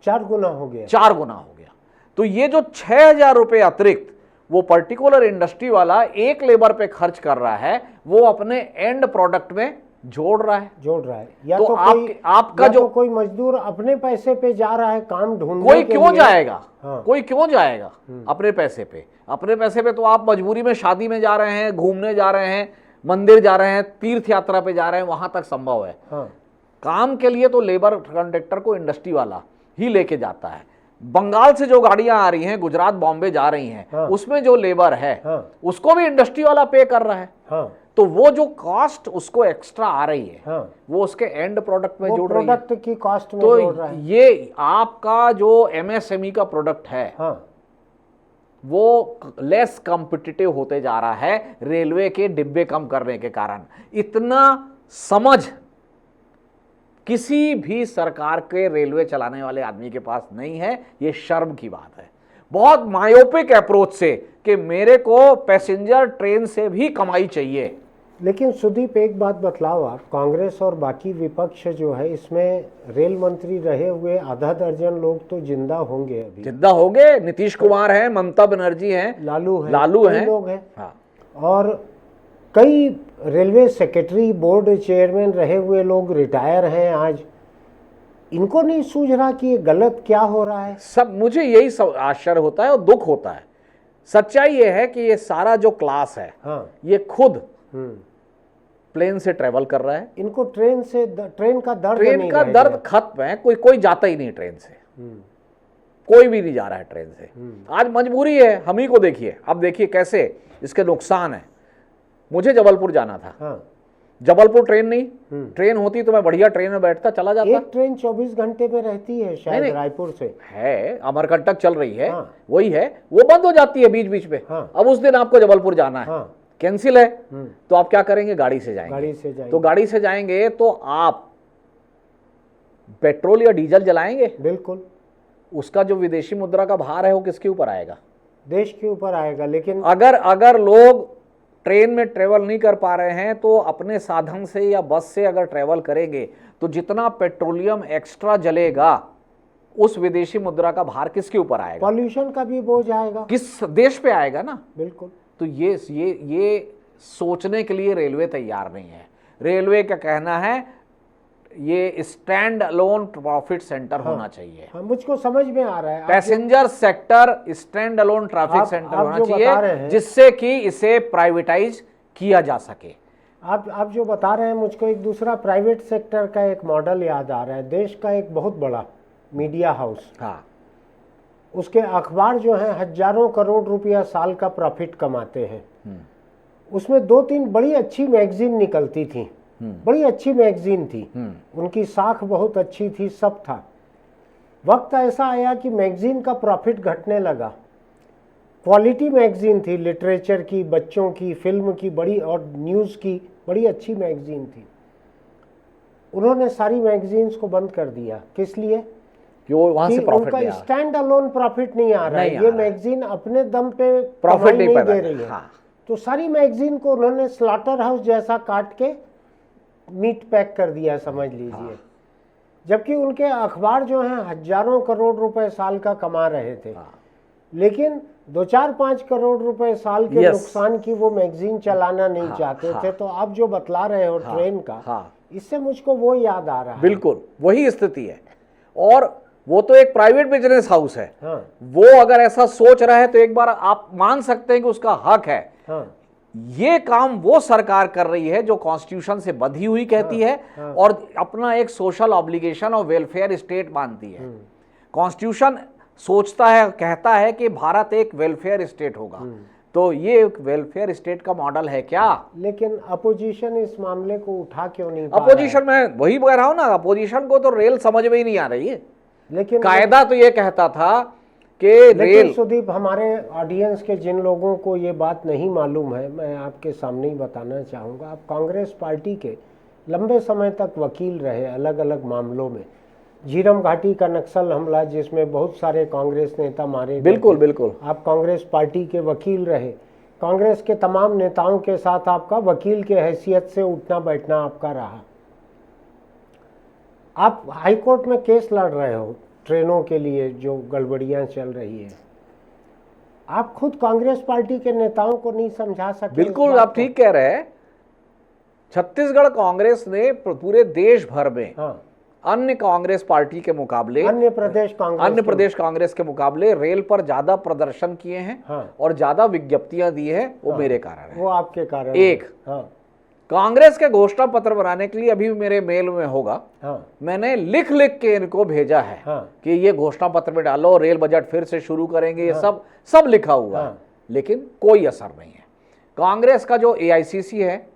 4 गुना हो गया। 4 गुना हो गया। तो ये जो 6000 रुपये अतिरिक्त वो पर्टिकुलर इंडस्ट्री वाला एक लेबर पे खर्च कर रहा है, वो अपने एंड प्रोडक्ट में जोड़ रहा है। या तो आपका जो कोई मजदूर अपने पैसे पे जा रहा है काम ढूंढने कोई क्यों जाएगा? हाँ, कोई क्यों जाएगा अपने पैसे पे? अपने पैसे पे तो आप मजबूरी में शादी में जा रहे हैं, घूमने जा रहे हैं, मंदिर जा रहे हैं, तीर्थ यात्रा पे जा रहे हैं, वहां तक संभव है। हाँ, काम के लिए तो लेबर कॉन्ट्रैक्टर को इंडस्ट्री वाला ही लेके जाता है। बंगाल से जो गाड़ियां आ रही हैं, गुजरात बॉम्बे जा रही हैं, हाँ, उसमें जो लेबर है, हाँ, उसको भी इंडस्ट्री वाला पे कर रहा है। हाँ, तो वो जो कॉस्ट उसको एक्स्ट्रा आ रही है, हाँ, वो उसके एंड प्रोडक्ट में जोड़ रही है। प्रोडक्ट की कॉस्ट में जोड़ रहा है। ये आपका जो MSME का प्रोडक्ट है, हाँ, वो लेस कॉम्पिटिटिव होते जा रहा है रेलवे के डिब्बे कम करने के कारण। इतना समझ किसी भी सरकार के रेलवे चलाने वाले आदमी के पास नहीं है। ये शर्म की बात है। बहुत मायोपिक अप्रोच से कि मेरे को पैसेंजर ट्रेन से भी कमाई चाहिए। लेकिन सुदीप, एक बात बतलाओ आप, कांग्रेस और बाकी विपक्ष जो है, इसमें रेल मंत्री रहे हुए आधा दर्जन लोग तो जिंदा होंगे अभी। जिंदा होंगे। नीतीश कुमार है, ममता बनर्जी हैं, लालू कई हैं, लोग हैं। हाँ। और कई रेलवे सेक्रेटरी बोर्ड चेयरमैन रहे हुए लोग रिटायर हैं आज, इनको नहीं सूझ रहा कि ये गलत क्या हो रहा है। सब मुझे यही सब आश्चर्य होता है और दुख होता है। सच्चाई ये है कि ये सारा जो क्लास है, हाँ, ये खुद प्लेन से ट्रेवल कर रहा है। इनको ट्रेन का दर्द ट्रेन नहीं का रह दर्द गया। खत्म है। कोई जाता ही नहीं ट्रेन से, कोई भी नहीं जा रहा है ट्रेन से। आज मजबूरी है, हम ही को देखिए। अब देखिए कैसे इसके नुकसान है। मुझे जबलपुर जाना था, हाँ, जबलपुर ट्रेन नहीं, ट्रेन होती तो मैं बढ़िया ट्रेन में बैठता चला जाता। एक ट्रेन 24 घंटे में रहती है शायद नहीं। रायपुर से। है, अमरकंटक चल रही है, हाँ। वही है, वो बंद हो जाती है बीच बीच में। हाँ। अब उस दिन आपको जबलपुर जाना है, हाँ, कैंसिल है, तो आप क्या करेंगे? गाड़ी से जाएंगे। गाड़ी से जाएंगे। तो गाड़ी से जाएंगे तो आप पेट्रोल या डीजल जलाएंगे, बिल्कुल उसका जो विदेशी मुद्रा का भार है वो किसके ऊपर आएगा? देश के ऊपर आएगा। लेकिन अगर लोग ट्रेन में ट्रेवल नहीं कर पा रहे हैं तो अपने साधन से या बस से अगर ट्रेवल करेंगे तो जितना पेट्रोलियम एक्स्ट्रा जलेगा उस विदेशी मुद्रा का भार किसके ऊपर आएगा? पॉल्यूशन का भी बोझ आएगा, किस देश पे आएगा ना। बिल्कुल। तो ये सोचने के लिए रेलवे तैयार नहीं है। रेलवे का कहना है ये स्टैंड अलोन प्रॉफिट सेंटर होना चाहिए। हाँ, मुझको समझ में आ रहा है। Passenger sector stand alone traffic centre होना चाहिए, जिससे कि इसे प्राइवेटाइज किया जा सके। आप जो बता रहे हैं, मुझको एक दूसरा प्राइवेट सेक्टर का एक मॉडल याद आ रहा है। देश का एक बहुत बड़ा मीडिया हाउस, हाँ, उसके अखबार जो हैं हजारों करोड़ रुपया साल का प्रॉफिट कमाते हैं। उसमें 2-3 बड़ी अच्छी मैगजीन निकलती थी, बड़ी अच्छी मैगजीन थी, उनकी साख बहुत अच्छी थी, सब था। वक्त ऐसा आया कि मैगजीन का प्रॉफिट घटने लगा। क्वालिटी मैगजीन थी, लिटरेचर की, बच्चों की, फिल्म की, बड़ी और न्यूज़ की बड़ी अच्छी मैगजीन थी। उन्होंने सारी मैगजीन्स को बंद कर दिया। किस लिए? कि वो वहां से प्रॉफिट उनका स्टैंड अलोन प्रॉफिट नहीं आ रहा है। ये मैगजीन अपने दम पे प्रॉफिट नहीं दे रही है। हाँ। तो सारी मैगजीन को उन्होंने स्लॉटर हाउस जैसा काट के मीट पैक कर दिया, समझ लीजिए। हाँ। जबकि उनके अखबार जो हैं हजारों करोड़ रुपए साल का कमा रहे थे। हाँ। लेकिन 2-4-5 करोड़ रुपए साल के नुकसान की वो मैगजीन चलाना नहीं चाहते थे। तो आप जो बतला रहे हो ट्रेन का, इससे मुझको वो याद आ रहा है। बिल्कुल वही स्थिति है। और वो तो एक प्राइवेट बिजनेस हाउस है। हाँ। वो अगर ऐसा सोच रहा है तो एक बार आप मान सकते हैं कि उसका हक है। हाँ। ये काम वो सरकार कर रही है जो कॉन्स्टिट्यूशन से बंधी हुई कहती है और अपना एक सोशल ऑब्लिगेशन और वेलफेयर स्टेट मानती है। कॉन्स्टिट्यूशन सोचता है, कहता है कि भारत एक वेलफेयर स्टेट होगा। तो ये एक वेलफेयर स्टेट का मॉडल है क्या? लेकिन अपोजिशन इस मामले को उठा क्यों नहीं? अपोजिशन में वही कह रहा हूं ना, अपोजिशन को तो रेल समझ में ही नहीं आ रही है। लेकिन कायदा तो ये कहता था कि रेल। सुदीप, हमारे ऑडियंस के जिन लोगों को ये बात नहीं मालूम है, मैं आपके सामने ही बताना चाहूँगा। आप कांग्रेस पार्टी के लंबे समय तक वकील रहे अलग अलग मामलों में। झीरम घाटी का नक्सल हमला, जिसमें बहुत सारे कांग्रेस नेता मारे गए। बिल्कुल बिल्कुल। आप कांग्रेस पार्टी के वकील रहे। कांग्रेस के तमाम नेताओं के साथ आपका वकील के हैसियत से उठना बैठना आपका रहा। आप हाई कोर्ट में केस लड़ रहे हो ट्रेनों के लिए जो गड़बड़ियां चल रही है। आप खुद कांग्रेस पार्टी के नेताओं को नहीं समझा सकते? बिल्कुल, आप ठीक कह रहे हैं। छत्तीसगढ़ कांग्रेस ने पूरे देश भर में अन्य कांग्रेस पार्टी के मुकाबले, अन्य प्रदेश कांग्रेस के मुकाबले रेल पर ज्यादा प्रदर्शन किए हैं और ज्यादा विज्ञप्तियां दी है। वो मेरे कारण है, वो आपके कारण। एक कांग्रेस के घोषणा पत्र बनाने के लिए अभी मेरे मेल में होगा, मैंने लिख लिख के इनको भेजा है कि ये घोषणा पत्र में डालो, रेल बजट फिर से शुरू करेंगे, ये सब लिखा हुआ है। लेकिन कोई असर नहीं है। कांग्रेस का जो AICC है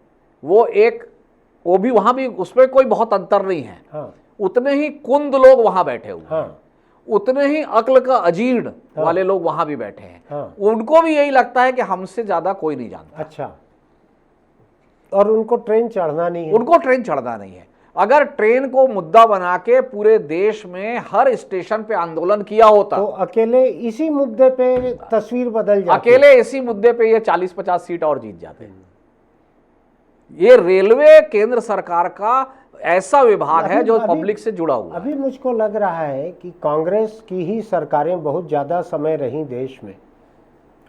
वो भी वहां भी उसमें कोई बहुत अंतर नहीं है। उतने ही कुंद लोग वहां बैठे हुए हैं, उतने ही अक्ल का अजीर्ण वाले लोग वहां भी बैठे हैं। उनको भी यही लगता है कि हमसे ज्यादा कोई नहीं जानता। अच्छा, और उनको ट्रेन चढ़ना नहीं है। उनको ट्रेन चढ़ना नहीं है। अगर ट्रेन को मुद्दा बना के पूरे देश में हर स्टेशन पे आंदोलन किया होता तो अकेले इसी मुद्दे पे तस्वीर बदल जाती। अकेले इसी मुद्दे पे ये 40-50 सीट और जीत जाते। ये रेलवे केंद्र सरकार का ऐसा विभाग है जो पब्लिक से जुड़ा हुआ। अभी मुझको लग रहा है कि कांग्रेस की ही सरकारें बहुत ज्यादा समय रही देश में,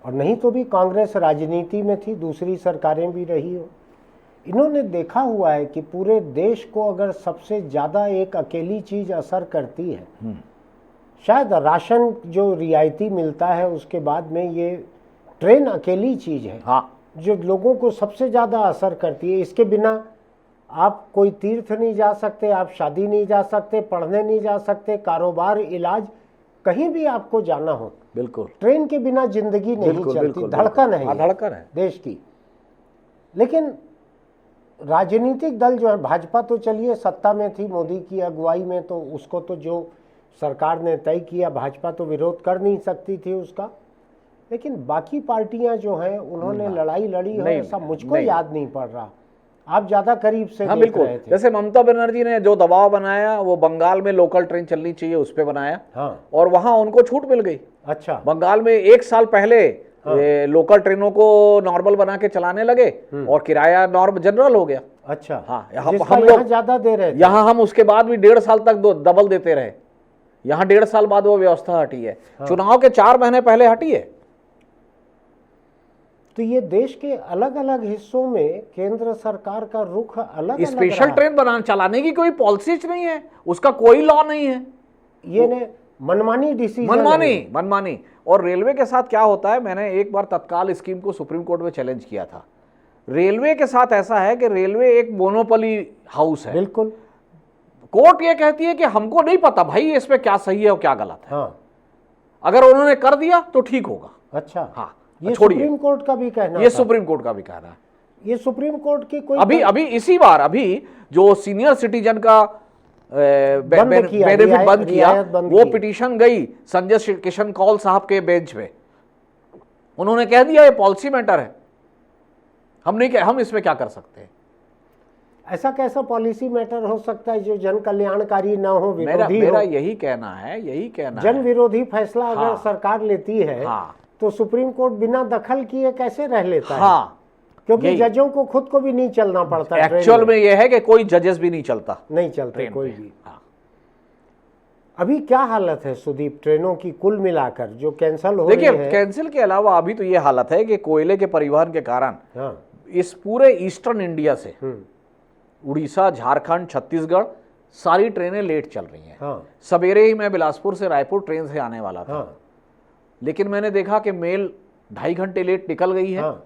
और नहीं तो भी कांग्रेस राजनीति में थी, दूसरी सरकारें भी रही हो। इन्होंने देखा हुआ है कि पूरे देश को अगर सबसे ज़्यादा एक अकेली चीज़ असर करती है, शायद राशन जो रियायती मिलता है उसके बाद में ये ट्रेन अकेली चीज़ है हाँ, जो लोगों को सबसे ज़्यादा असर करती है। इसके बिना आप कोई तीर्थ नहीं जा सकते, आप शादी नहीं जा सकते, पढ़ने नहीं जा सकते, कारोबार, इलाज, कहीं भी आपको जाना हो, बिल्कुल ट्रेन के बिना जिंदगी नहीं बिल्कुल, चलती। बिल्कुल, धड़कन है हाँ, ये धड़कन है। देश की। लेकिन राजनीतिक दल जो है, भाजपा तो चलिए सत्ता में थी मोदी की अगुवाई में, तो उसको तो जो सरकार ने तय किया भाजपा तो विरोध कर नहीं सकती थी उसका। लेकिन बाकी पार्टियां जो हैं उन्होंने लड़ाई लड़ी है, ऐसा मुझको याद नहीं पड़ रहा। आप ज्यादा करीब से हाँ देख बिल्कुल, रहे थे। जैसे ममता बनर्जी ने जो दबाव बनाया वो बंगाल में लोकल ट्रेन चलनी चाहिए उस पे बनाया, हाँ, और वहां उनको छूट मिल गई। अच्छा, बंगाल में 1 साल पहले लोकल ट्रेनों को नॉर्मल बना के चलाने लगे और किराया नॉर्म जनरल हो गया। अच्छा, हाँ, यहाँ जिसका हम यहाँ लोग ज्यादा दे रहे थे। यहाँ हम उसके बाद भी 1.5 साल तक डबल देते रहे। यहाँ 1.5 साल बाद वो व्यवस्था हटी है, चुनाव के 4 महीने पहले हटी है। तो ये देश के अलग अलग हिस्सों में केंद्र सरकार का रुख अलग स्पेशल ट्रेन बनाने चलाने की कोई पॉलिसी नहीं है, उसका कोई लॉ नहीं है, ये ने मनमानी डिसीजन, मनमानी। और रेलवे के साथ क्या होता है, मैंने एक बार तत्काल स्कीम को सुप्रीम कोर्ट में चैलेंज किया था। रेलवे के साथ ऐसा है कि रेलवे एक मोनोपोली हाउस है। बिल्कुल, कोर्ट ये कहती है कि हमको नहीं पता भाई इसमें क्या सही है और क्या गलत है। हाँ, अगर उन्होंने कर दिया तो ठीक होगा। अच्छा, हाँ, ये छोड़िए, सुप्रीम कोर्ट का भी कहना ये था। सुप्रीम कोर्ट का भी कहना है। ये सुप्रीम कोर्ट की कोई अभी इसी बार अभी जो सीनियर सिटीजन का बेनिफिट बंद किया, वो पिटीशन गई संजय किशन कौल साहब के बेंच पे। उन्होंने कह दिया ये पॉलिसी मैटर है, हम इसमें क्या कर सकते हैं। ऐसा कैसा पॉलिसी मैटर हो सकता है जो जन कल्याणकारी ना हो, विरोधी मेरा हो? यही कहना है जन विरोधी फैसला अगर हाँ, सरकार लेती है, हाँ, तो सुप्रीम कोर्ट बिना दखल किए कैसे रह लेता है? हाँ, क्योंकि जजों को खुद को भी नहीं चलना पड़ता। एक्चुअल में यह है कि कोई जजेस भी नहीं चलता, नहीं चलते कोई भी। हाँ। अभी क्या हालत है सुदीप ट्रेनों की कुल मिलाकर जो कैंसिल हो रही है? देखिए, कैंसिल के अलावा अभी तो ये हालत है कि कोयले के परिवहन के कारण हाँ, इस पूरे ईस्टर्न इंडिया से उड़ीसा, झारखंड, छत्तीसगढ़ सारी ट्रेनें लेट चल रही हैं। हाँ, सवेरे ही मैं बिलासपुर से रायपुर ट्रेन से आने वाला था, हाँ, लेकिन मैंने देखा कि मेल 2.5 घंटे लेट निकल गई है। हाँ,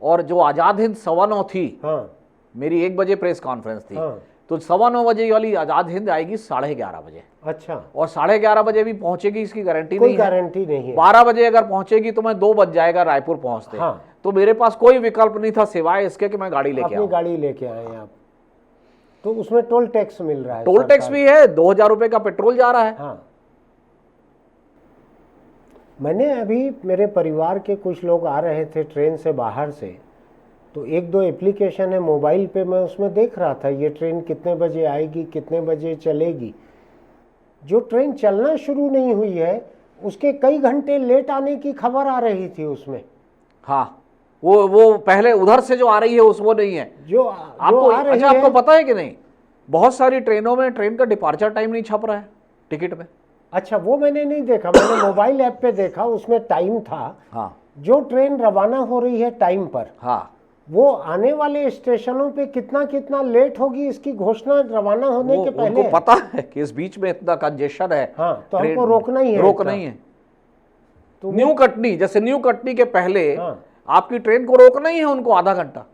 और जो आज़ाद हिंद 9:15 थी, हाँ, मेरी 1 बजे प्रेस कॉन्फ्रेंस थी, हाँ, तो 9:15 बजे वाली आज़ाद हिंद आएगी 11:30 बजे, अच्छा, और 11:30 बजे भी पहुंचेगी इसकी गारंटी कोई नहीं है। गारंटी नहीं है। 12 बजे अगर पहुंचेगी तो मैं 2 बज जाएगा रायपुर पहुंचते। हाँ, तो मेरे पास कोई विकल्प नहीं था सिवाय इसके कि मैं गाड़ी लेके अपनी आऊं। गाड़ी लेके आए आप, तो उसमें टोल टैक्स मिल रहा है। टोल टैक्स भी है, 2000 रुपए का पेट्रोल जा रहा है। हाँ, मैंने अभी, मेरे परिवार के कुछ लोग आ रहे थे ट्रेन से बाहर से, तो 1-2 एप्लीकेशन है मोबाइल पे, मैं उसमें देख रहा था ये ट्रेन कितने बजे आएगी, कितने बजे चलेगी। जो ट्रेन चलना शुरू नहीं हुई है उसके कई घंटे लेट आने की खबर आ रही थी उसमें। हाँ, वो पहले उधर से जो आ रही है वो नहीं है जो आपको। आ रही अच्छा, आपको है, पता है कि नहीं, बहुत सारी ट्रेनों में ट्रेन का डिपार्चर टाइम नहीं छप रहा है टिकट में। अच्छा, वो मैंने नहीं देखा, मैंने मोबाइल ऐप पे देखा, उसमें टाइम था। हाँ, जो ट्रेन रवाना हो रही है टाइम पर, हाँ, वो आने वाले स्टेशनों पे कितना कितना लेट होगी इसकी घोषणा रवाना होने के पहले उनको पता है कि इस बीच में इतना कंजेशन है। हाँ, तो हमको रोकना ही है, रोकना ही है। तो न्यू कटनी, जैसे न्यू कटनी के पहले हाँ, आपकी ट्रेन को रोकना ही है उनको आधा घंटा।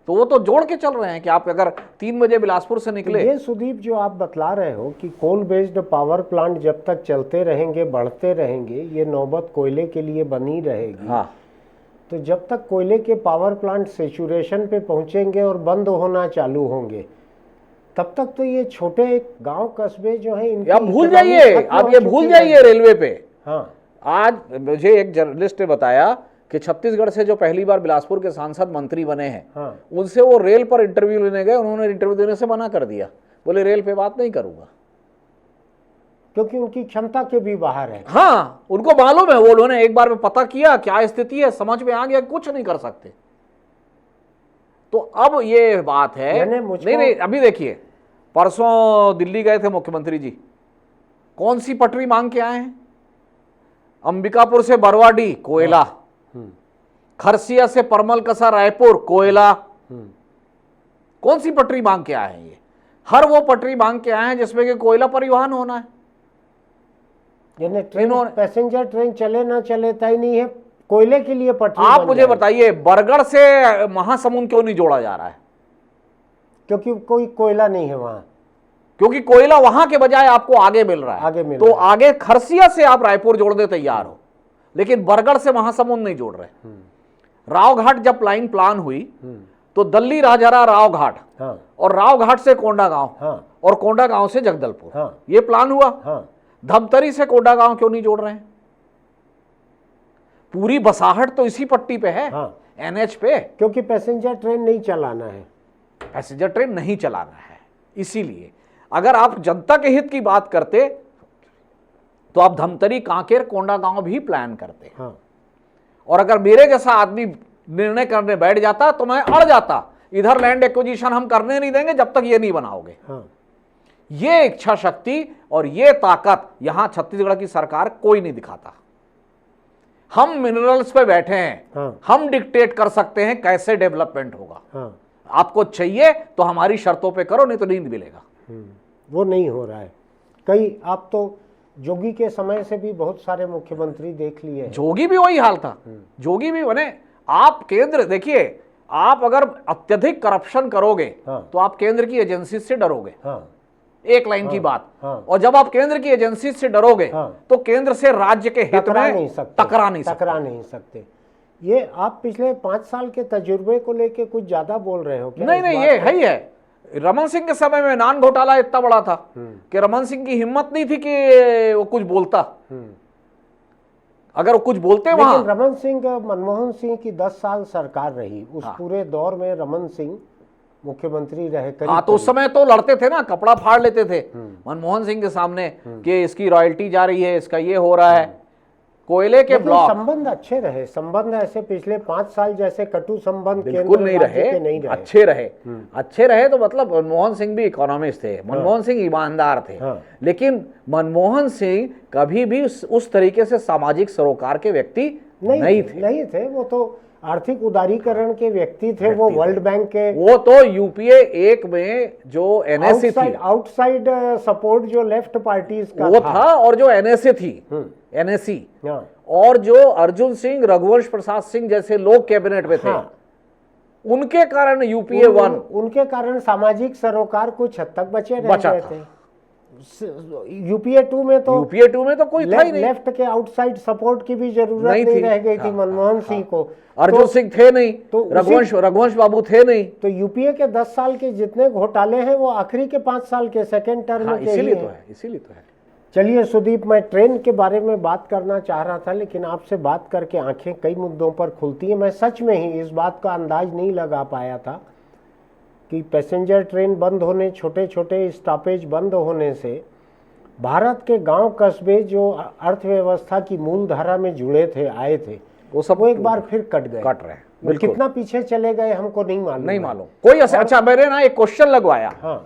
तो वो तो जोड़ के चल रहे हैं कि आप अगर 3 बजे बिलासपुर से निकले। ये सुदीप जो आप बतला रहे हो कि कोल बेस्ड पावर प्लांट जब तक चलते रहेंगे, बढ़ते रहेंगे, ये नौबत कोयले के लिए बनी रहेगी। हाँ, तो जब तक कोयले के पावर प्लांट सेचुरेशन पे पहुंचेंगे और बंद होना चालू होंगे, तब तक तो ये छोटे गांव कस्बे जो है इनकी आप भूल इकोनॉमी जाइए, खत्म आप हो ये चुकी भूल है। जाइए रेलवे पे। हाँ, आज मुझे एक जर्नलिस्ट ने बताया कि छत्तीसगढ़ से जो पहली बार बिलासपुर के सांसद मंत्री बने हैं, हाँ, उनसे वो रेल पर इंटरव्यू लेने गए, उन्होंने इंटरव्यू देने से मना कर दिया, बोले रेल पे बात नहीं करूंगा, क्योंकि उनकी क्षमता के भी बाहर है। हाँ, उनको मालूम है, वो उन्होंने एक बार में पता किया क्या स्थिति है, समझ में आ गया कुछ नहीं कर सकते। तो अब ये बात है, नहीं, अभी देखिए, परसों दिल्ली गए थे मुख्यमंत्री जी, कौन सी पटरी मांग के आए हैं? अंबिकापुर से बरवाडी कोयला, खरसिया से परमल कसा रायपुर कोयला, कौन सी पटरी मांग के आए हैं ये? हर वो पटरी मांग के आए हैं जिसमें कि कोयला परिवहन होना है। यानी ट्रेन, पैसेंजर ट्रेन चले ना चले तय नहीं है, कोयले के लिए पटरी आप मुझे बताइए बरगढ़ से महासमुंद क्यों नहीं जोड़ा जा रहा है? क्योंकि कोई कोयला नहीं है वहां, क्योंकि कोयला वहां के बजाय आपको आगे मिल रहा है। आगे मिल तो रहा है। आगे खरसिया से आप रायपुर जोड़ने तैयार हो, लेकिन बरगढ़ से महासमुंद नहीं जोड़ रहे। रावघाट जब लाइन प्लान हुई तो दल्ली राजहरा रावघाट, हाँ, और रावघाट से कोंडागांव, हाँ, और कोंडागांव से जगदलपुर, हाँ, ये प्लान हुआ। हाँ, धमतरी से कोंडागांव क्यों नहीं जोड़ रहे हैं? पूरी बसाहट तो इसी पट्टी पे है, हाँ, एनएच पे। क्योंकि पैसेंजर ट्रेन नहीं चलाना है, पैसेंजर ट्रेन नहीं चलाना है। इसीलिए अगर आप जनता के हित की बात करते तो आप धमतरी, कांकेर, कोंडागांव भी प्लान करते। हाँ, और अगर मेरे जैसा आदमी निर्णय करने बैठ जाता तो मैं अड़ जाता, इधर लैंड एक्विजिशन हम करने नहीं देंगे जब तक ये नहीं बनाओगे। हाँ, ये इच्छा शक्ति और ये ताकत यहां छत्तीसगढ़ की सरकार कोई नहीं दिखाता। हम मिनरल्स पे बैठे हैं, हाँ, हम डिक्टेट कर सकते हैं कैसे डेवलपमेंट होगा। हाँ, आपको चाहिए तो हमारी शर्तों पे करो, नहीं तो नहीं मिलेगा। वो नहीं हो रहा है। कई आप तो जोगी के समय से भी बहुत सारे मुख्यमंत्री देख लिए हैं। जोगी भी वही हाल था। जोगी भी बने, आप केंद्र देखिए, आप अगर अत्यधिक करप्शन करोगे हाँ, तो आप केंद्र की एजेंसी से डरोगे। हाँ, एक लाइन की बात। हाँ, और जब आप केंद्र की एजेंसी से डरोगे हाँ, तो केंद्र से राज्य के हित टकरा में नहीं सकते, टकरा नहीं सकते। ये आप पिछले 5 साल के तजुर्बे को लेके कुछ ज्यादा बोल रहे हो क्या? नहीं इस नहीं, बात ये पे? है ही है। रमन सिंह के समय में नान घोटाला इतना बड़ा था कि रमन सिंह की हिम्मत नहीं थी कि वो कुछ बोलता। अगर वो कुछ बोलते वहां। लेकिन रमन सिंह, मनमोहन सिंह की 10 साल सरकार रही, उस पूरे दौर में रमन सिंह मुख्यमंत्री रहे। हाँ, तो उस समय तो लड़ते थे ना, कपड़ा फाड़ लेते थे मनमोहन सिंह के सामने कि इसकी रॉयल्टी जा रही है, इसका ये हो रहा है। कोयले के लेकिन ब्लॉक संबंध अच्छे रहे, संबंध ऐसे पिछले 5 साल जैसे कटु संबंध बिल्कुल केंद्र नहीं राज्य रहे, के नहीं रहे। अच्छे रहे तो मतलब मनमोहन सिंह भी इकोनॉमिस्ट थे, मनमोहन सिंह ईमानदार थे। हाँ। लेकिन मनमोहन सिंह कभी भी उस तरीके से सामाजिक सरोकार के व्यक्ति नहीं थे। वो तो आर्थिक उदारीकरण के व्यक्ति थे। वो वर्ल्ड बैंक के, वो तो यूपीए 1 में जो एनएससी थी, आउटसाइड सपोर्ट जो लेफ्ट पार्टीज का वो था, और जो एनएससी थी, एनएससी, हाँ, और जो अर्जुन सिंह, रघुवंश प्रसाद सिंह जैसे लोग कैबिनेट में थे, हाँ, उनके कारण यूपीए 1, उनके कारण सामाजिक सरोकार कुछ हद तक बचे रह बचा गए था। थे। यूपीए 2 में तो कोई था ही नहीं। लेफ्ट के आउटसाइड सपोर्ट की भी जरूरत नहीं रह गई थी मनमोहन सिंह को। अर्जुन सिंह थे नहीं, तो रघुवंश बाबू थे नहीं। तो यूपीए के 10 साल के जितने घोटाले हैं वो आखिरी के 5 साल के सेकेंड टर्म के इसीलिए ही तो हैं। है, इसीलिए तो है। चलिए सुदीप, मैं ट्रेन के बारे में बात करना चाह रहा था, लेकिन आपसे बात करके आंखें कई मुद्दों पर खुलती हैं। मैं सच में ही इस बात का अंदाज नहीं लगा पाया था कि पैसेंजर ट्रेन बंद होने, छोटे छोटे स्टॉपेज बंद होने से भारत के गांव कस्बे जो अर्थव्यवस्था की मूल धारा में जुड़े थे, आए थे, वो एक बार फिर कट रहे हैं। वो कितना पीछे चले गए हमको नहीं मालूम। कोई अच्छा, मैंने ना एक क्वेश्चन लगवाया, हाँ,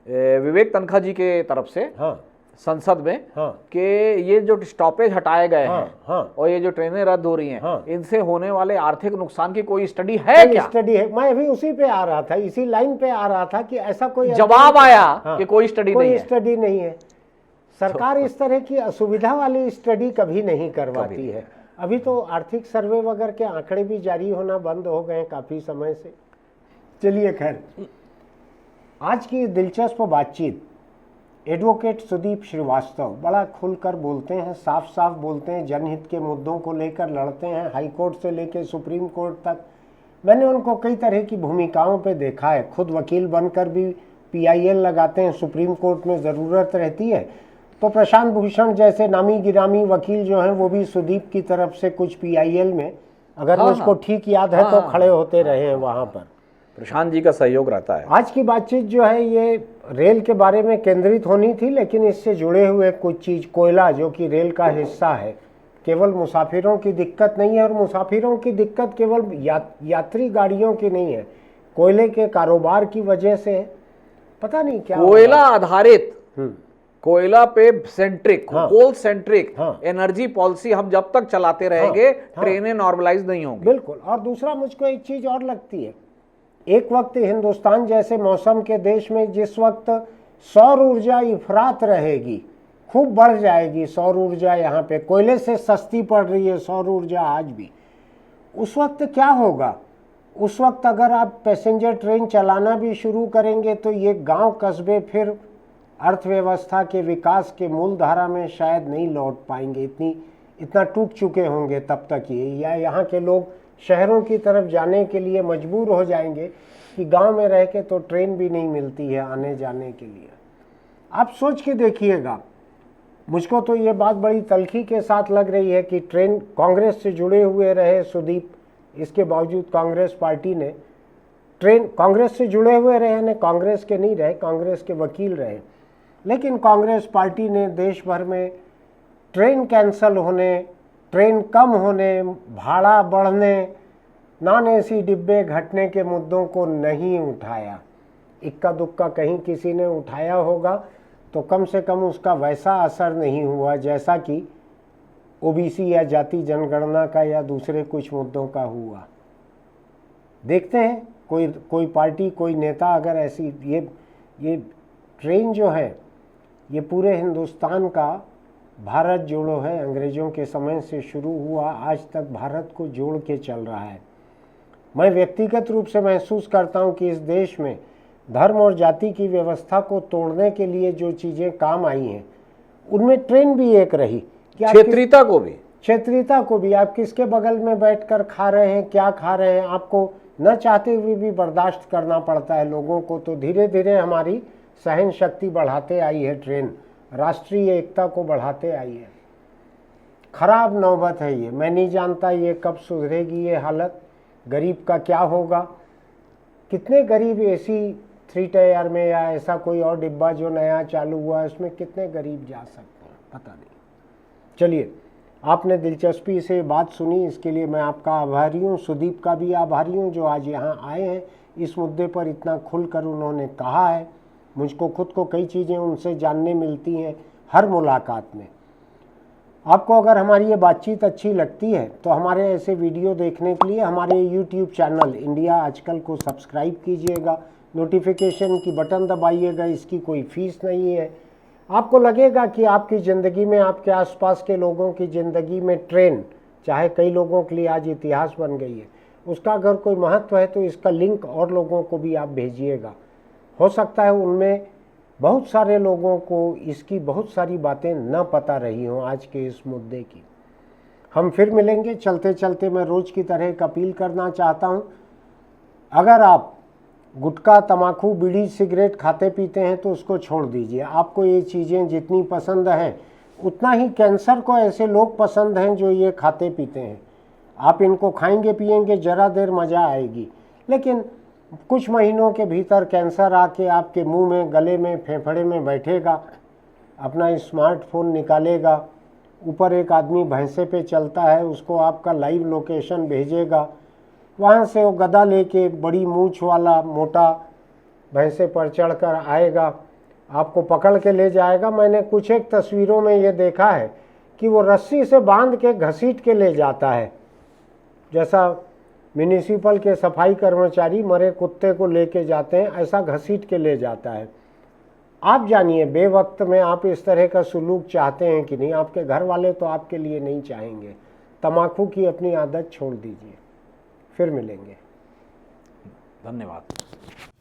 विवेक तनखा जी के तरफ से, हाँ, संसद में, हाँ, कि ये जो स्टॉपेज हटाए गए हाँ, हैं, हाँ, और ये जो ट्रेनें रद्द हो रही हैं, हाँ, इनसे होने वाले आर्थिक नुकसान की कोई स्टडी है क्या? स्टडी है? मैं अभी उसी पे आ रहा था, इसी लाइन पे आ रहा था कि ऐसा कोई जवाब आया हाँ, कि कोई स्टडी नहीं है। सरकार इस तरह की असुविधा वाली स्टडी कभी नहीं करवाती है। अभी तो आर्थिक सर्वे वगैरह के आंकड़े भी जारी होना बंद हो गए काफी समय से। चलिए खैर, आज की दिलचस्प बातचीत, एडवोकेट सुदीप श्रीवास्तव बड़ा खुलकर बोलते हैं, साफ साफ बोलते हैं, जनहित के मुद्दों को लेकर लड़ते हैं, हाई कोर्ट से लेकर सुप्रीम कोर्ट तक। मैंने उनको कई तरह की भूमिकाओं पे देखा है, खुद वकील बनकर भी PIL लगाते हैं, सुप्रीम कोर्ट में ज़रूरत रहती है तो प्रशांत भूषण जैसे नामी गिरामी वकील जो हैं वो भी सुदीप की तरफ से कुछ PIL में, अगर मुझको ठीक याद है तो खड़े होते रहे हैं वहाँ पर। प्रशांत जी का सहयोग रहता है। आज की बातचीत जो है ये रेल के बारे में केंद्रित होनी थी, लेकिन इससे जुड़े हुए कुछ चीज़, कोयला जो कि रेल का हिस्सा है, केवल मुसाफिरों की दिक्कत नहीं है, और मुसाफिरों की दिक्कत केवल यात्री गाड़ियों की नहीं है, कोयले के कारोबार की वजह से। पता नहीं क्या कोयला आधारित कोयला पे सेंट्रिक, हाँ, कोल सेंट्रिक हाँ, एनर्जी पॉलिसी हम जब तक चलाते रहेंगे, हाँ, ट्रेनें नॉर्मलाइज नहीं होंगी। बिल्कुल। और दूसरा मुझको एक चीज और लगती है, एक वक्त हिंदुस्तान जैसे मौसम के देश में जिस वक्त सौर ऊर्जा इफरात रहेगी, खूब बढ़ जाएगी सौर ऊर्जा, यहाँ पे कोयले से सस्ती पड़ रही है सौर ऊर्जा आज भी, उस वक्त क्या होगा? उस वक्त अगर आप पैसेंजर ट्रेन चलाना भी शुरू करेंगे तो ये गांव कस्बे फिर अर्थव्यवस्था के विकास के मूल धारा में शायद नहीं लौट पाएंगे, इतना टूट चुके होंगे तब तक ये, या यहाँ के लोग शहरों की तरफ जाने के लिए मजबूर हो जाएंगे कि गांव में रह के तो ट्रेन भी नहीं मिलती है आने जाने के लिए। आप सोच के देखिएगा, मुझको तो ये बात बड़ी तल्खी के साथ लग रही है कि ट्रेन कांग्रेस से जुड़े हुए रहे सुदीप, इसके बावजूद कांग्रेस पार्टी ने ट्रेन, कांग्रेस से जुड़े हुए रहे ने, कांग्रेस के नहीं रहे, कांग्रेस के वकील रहे, लेकिन कांग्रेस पार्टी ने देश भर में ट्रेन कैंसल होने, ट्रेन कम होने, भाड़ा बढ़ने, नॉन एसी डिब्बे घटने के मुद्दों को नहीं उठाया। इक्का दुक्का कहीं किसी ने उठाया होगा तो कम से कम उसका वैसा असर नहीं हुआ जैसा कि ओबीसी या जाति जनगणना का या दूसरे कुछ मुद्दों का हुआ। देखते हैं कोई पार्टी, कोई नेता अगर ऐसी, ये ट्रेन जो है ये पूरे हिंदुस्तान का भारत जोड़ो है, अंग्रेज़ों के समय से शुरू हुआ, आज तक भारत को जोड़ के चल रहा है। मैं व्यक्तिगत रूप से महसूस करता हूँ कि इस देश में धर्म और जाति की व्यवस्था को तोड़ने के लिए जो चीज़ें काम आई हैं उनमें ट्रेन भी एक रही। क्षेत्रीयता को भी आप किसके बगल में बैठकर खा रहे हैं, क्या खा रहे हैं, आपको न चाहते हुए भी बर्दाश्त करना पड़ता है लोगों को। तो धीरे धीरे हमारी सहन शक्ति बढ़ाते आई है ट्रेन, राष्ट्रीय एकता को बढ़ाते आई है। खराब नौबत है ये, मैं नहीं जानता ये कब सुधरेगी ये हालत, गरीब का क्या होगा। कितने गरीब एसी 3 टायर में या ऐसा कोई और डिब्बा जो नया चालू हुआ है उसमें कितने गरीब जा सकते हैं, पता नहीं। चलिए, आपने दिलचस्पी से बात सुनी, इसके लिए मैं आपका आभारी हूँ। सुदीप का भी आभारी हूँ जो आज यहाँ आए हैं, इस मुद्दे पर इतना खुलकर उन्होंने कहा है। मुझको खुद को कई चीज़ें उनसे जानने मिलती हैं हर मुलाकात में। आपको अगर हमारी ये बातचीत अच्छी लगती है तो हमारे ऐसे वीडियो देखने के लिए हमारे यूट्यूब चैनल इंडिया आजकल को सब्सक्राइब कीजिएगा, नोटिफिकेशन की बटन दबाइएगा, इसकी कोई फीस नहीं है। आपको लगेगा कि आपकी ज़िंदगी में, आपके आसपास के लोगों की ज़िंदगी में ट्रेन, चाहे कई लोगों के लिए आज इतिहास बन गई है, उसका अगर कोई महत्व है तो इसका लिंक और लोगों को भी आप भेजिएगा। हो सकता है उनमें बहुत सारे लोगों को इसकी बहुत सारी बातें न पता रही हों आज के इस मुद्दे की। हम फिर मिलेंगे। चलते चलते मैं रोज़ की तरह एक अपील करना चाहता हूं, अगर आप गुटखा, तम्बाकू, बीड़ी, सिगरेट खाते पीते हैं तो उसको छोड़ दीजिए। आपको ये चीज़ें जितनी पसंद हैं उतना ही कैंसर को ऐसे लोग पसंद हैं जो ये खाते पीते हैं। आप इनको खाएंगे पिएंगे, ज़रा देर मज़ा आएगी, लेकिन कुछ महीनों के भीतर कैंसर आके आपके मुंह में, गले में, फेफड़े में बैठेगा। अपना स्मार्टफोन निकालेगा, ऊपर एक आदमी भैंसे पे चलता है, उसको आपका लाइव लोकेशन भेजेगा, वहाँ से वो गदा लेके बड़ी मूंछ वाला मोटा भैंसे पर चढ़कर आएगा, आपको पकड़ के ले जाएगा। मैंने कुछ एक तस्वीरों में ये देखा है कि वो रस्सी से बांध के घसीट के ले जाता है, जैसा म्यूनिसिपल के सफाई कर्मचारी मरे कुत्ते को लेके जाते हैं, ऐसा घसीट के ले जाता है। आप जानिए बेवक्त में आप इस तरह का सुलूक चाहते हैं कि नहीं। आपके घर वाले तो आपके लिए नहीं चाहेंगे। तम्बाकू की अपनी आदत छोड़ दीजिए। फिर मिलेंगे। धन्यवाद।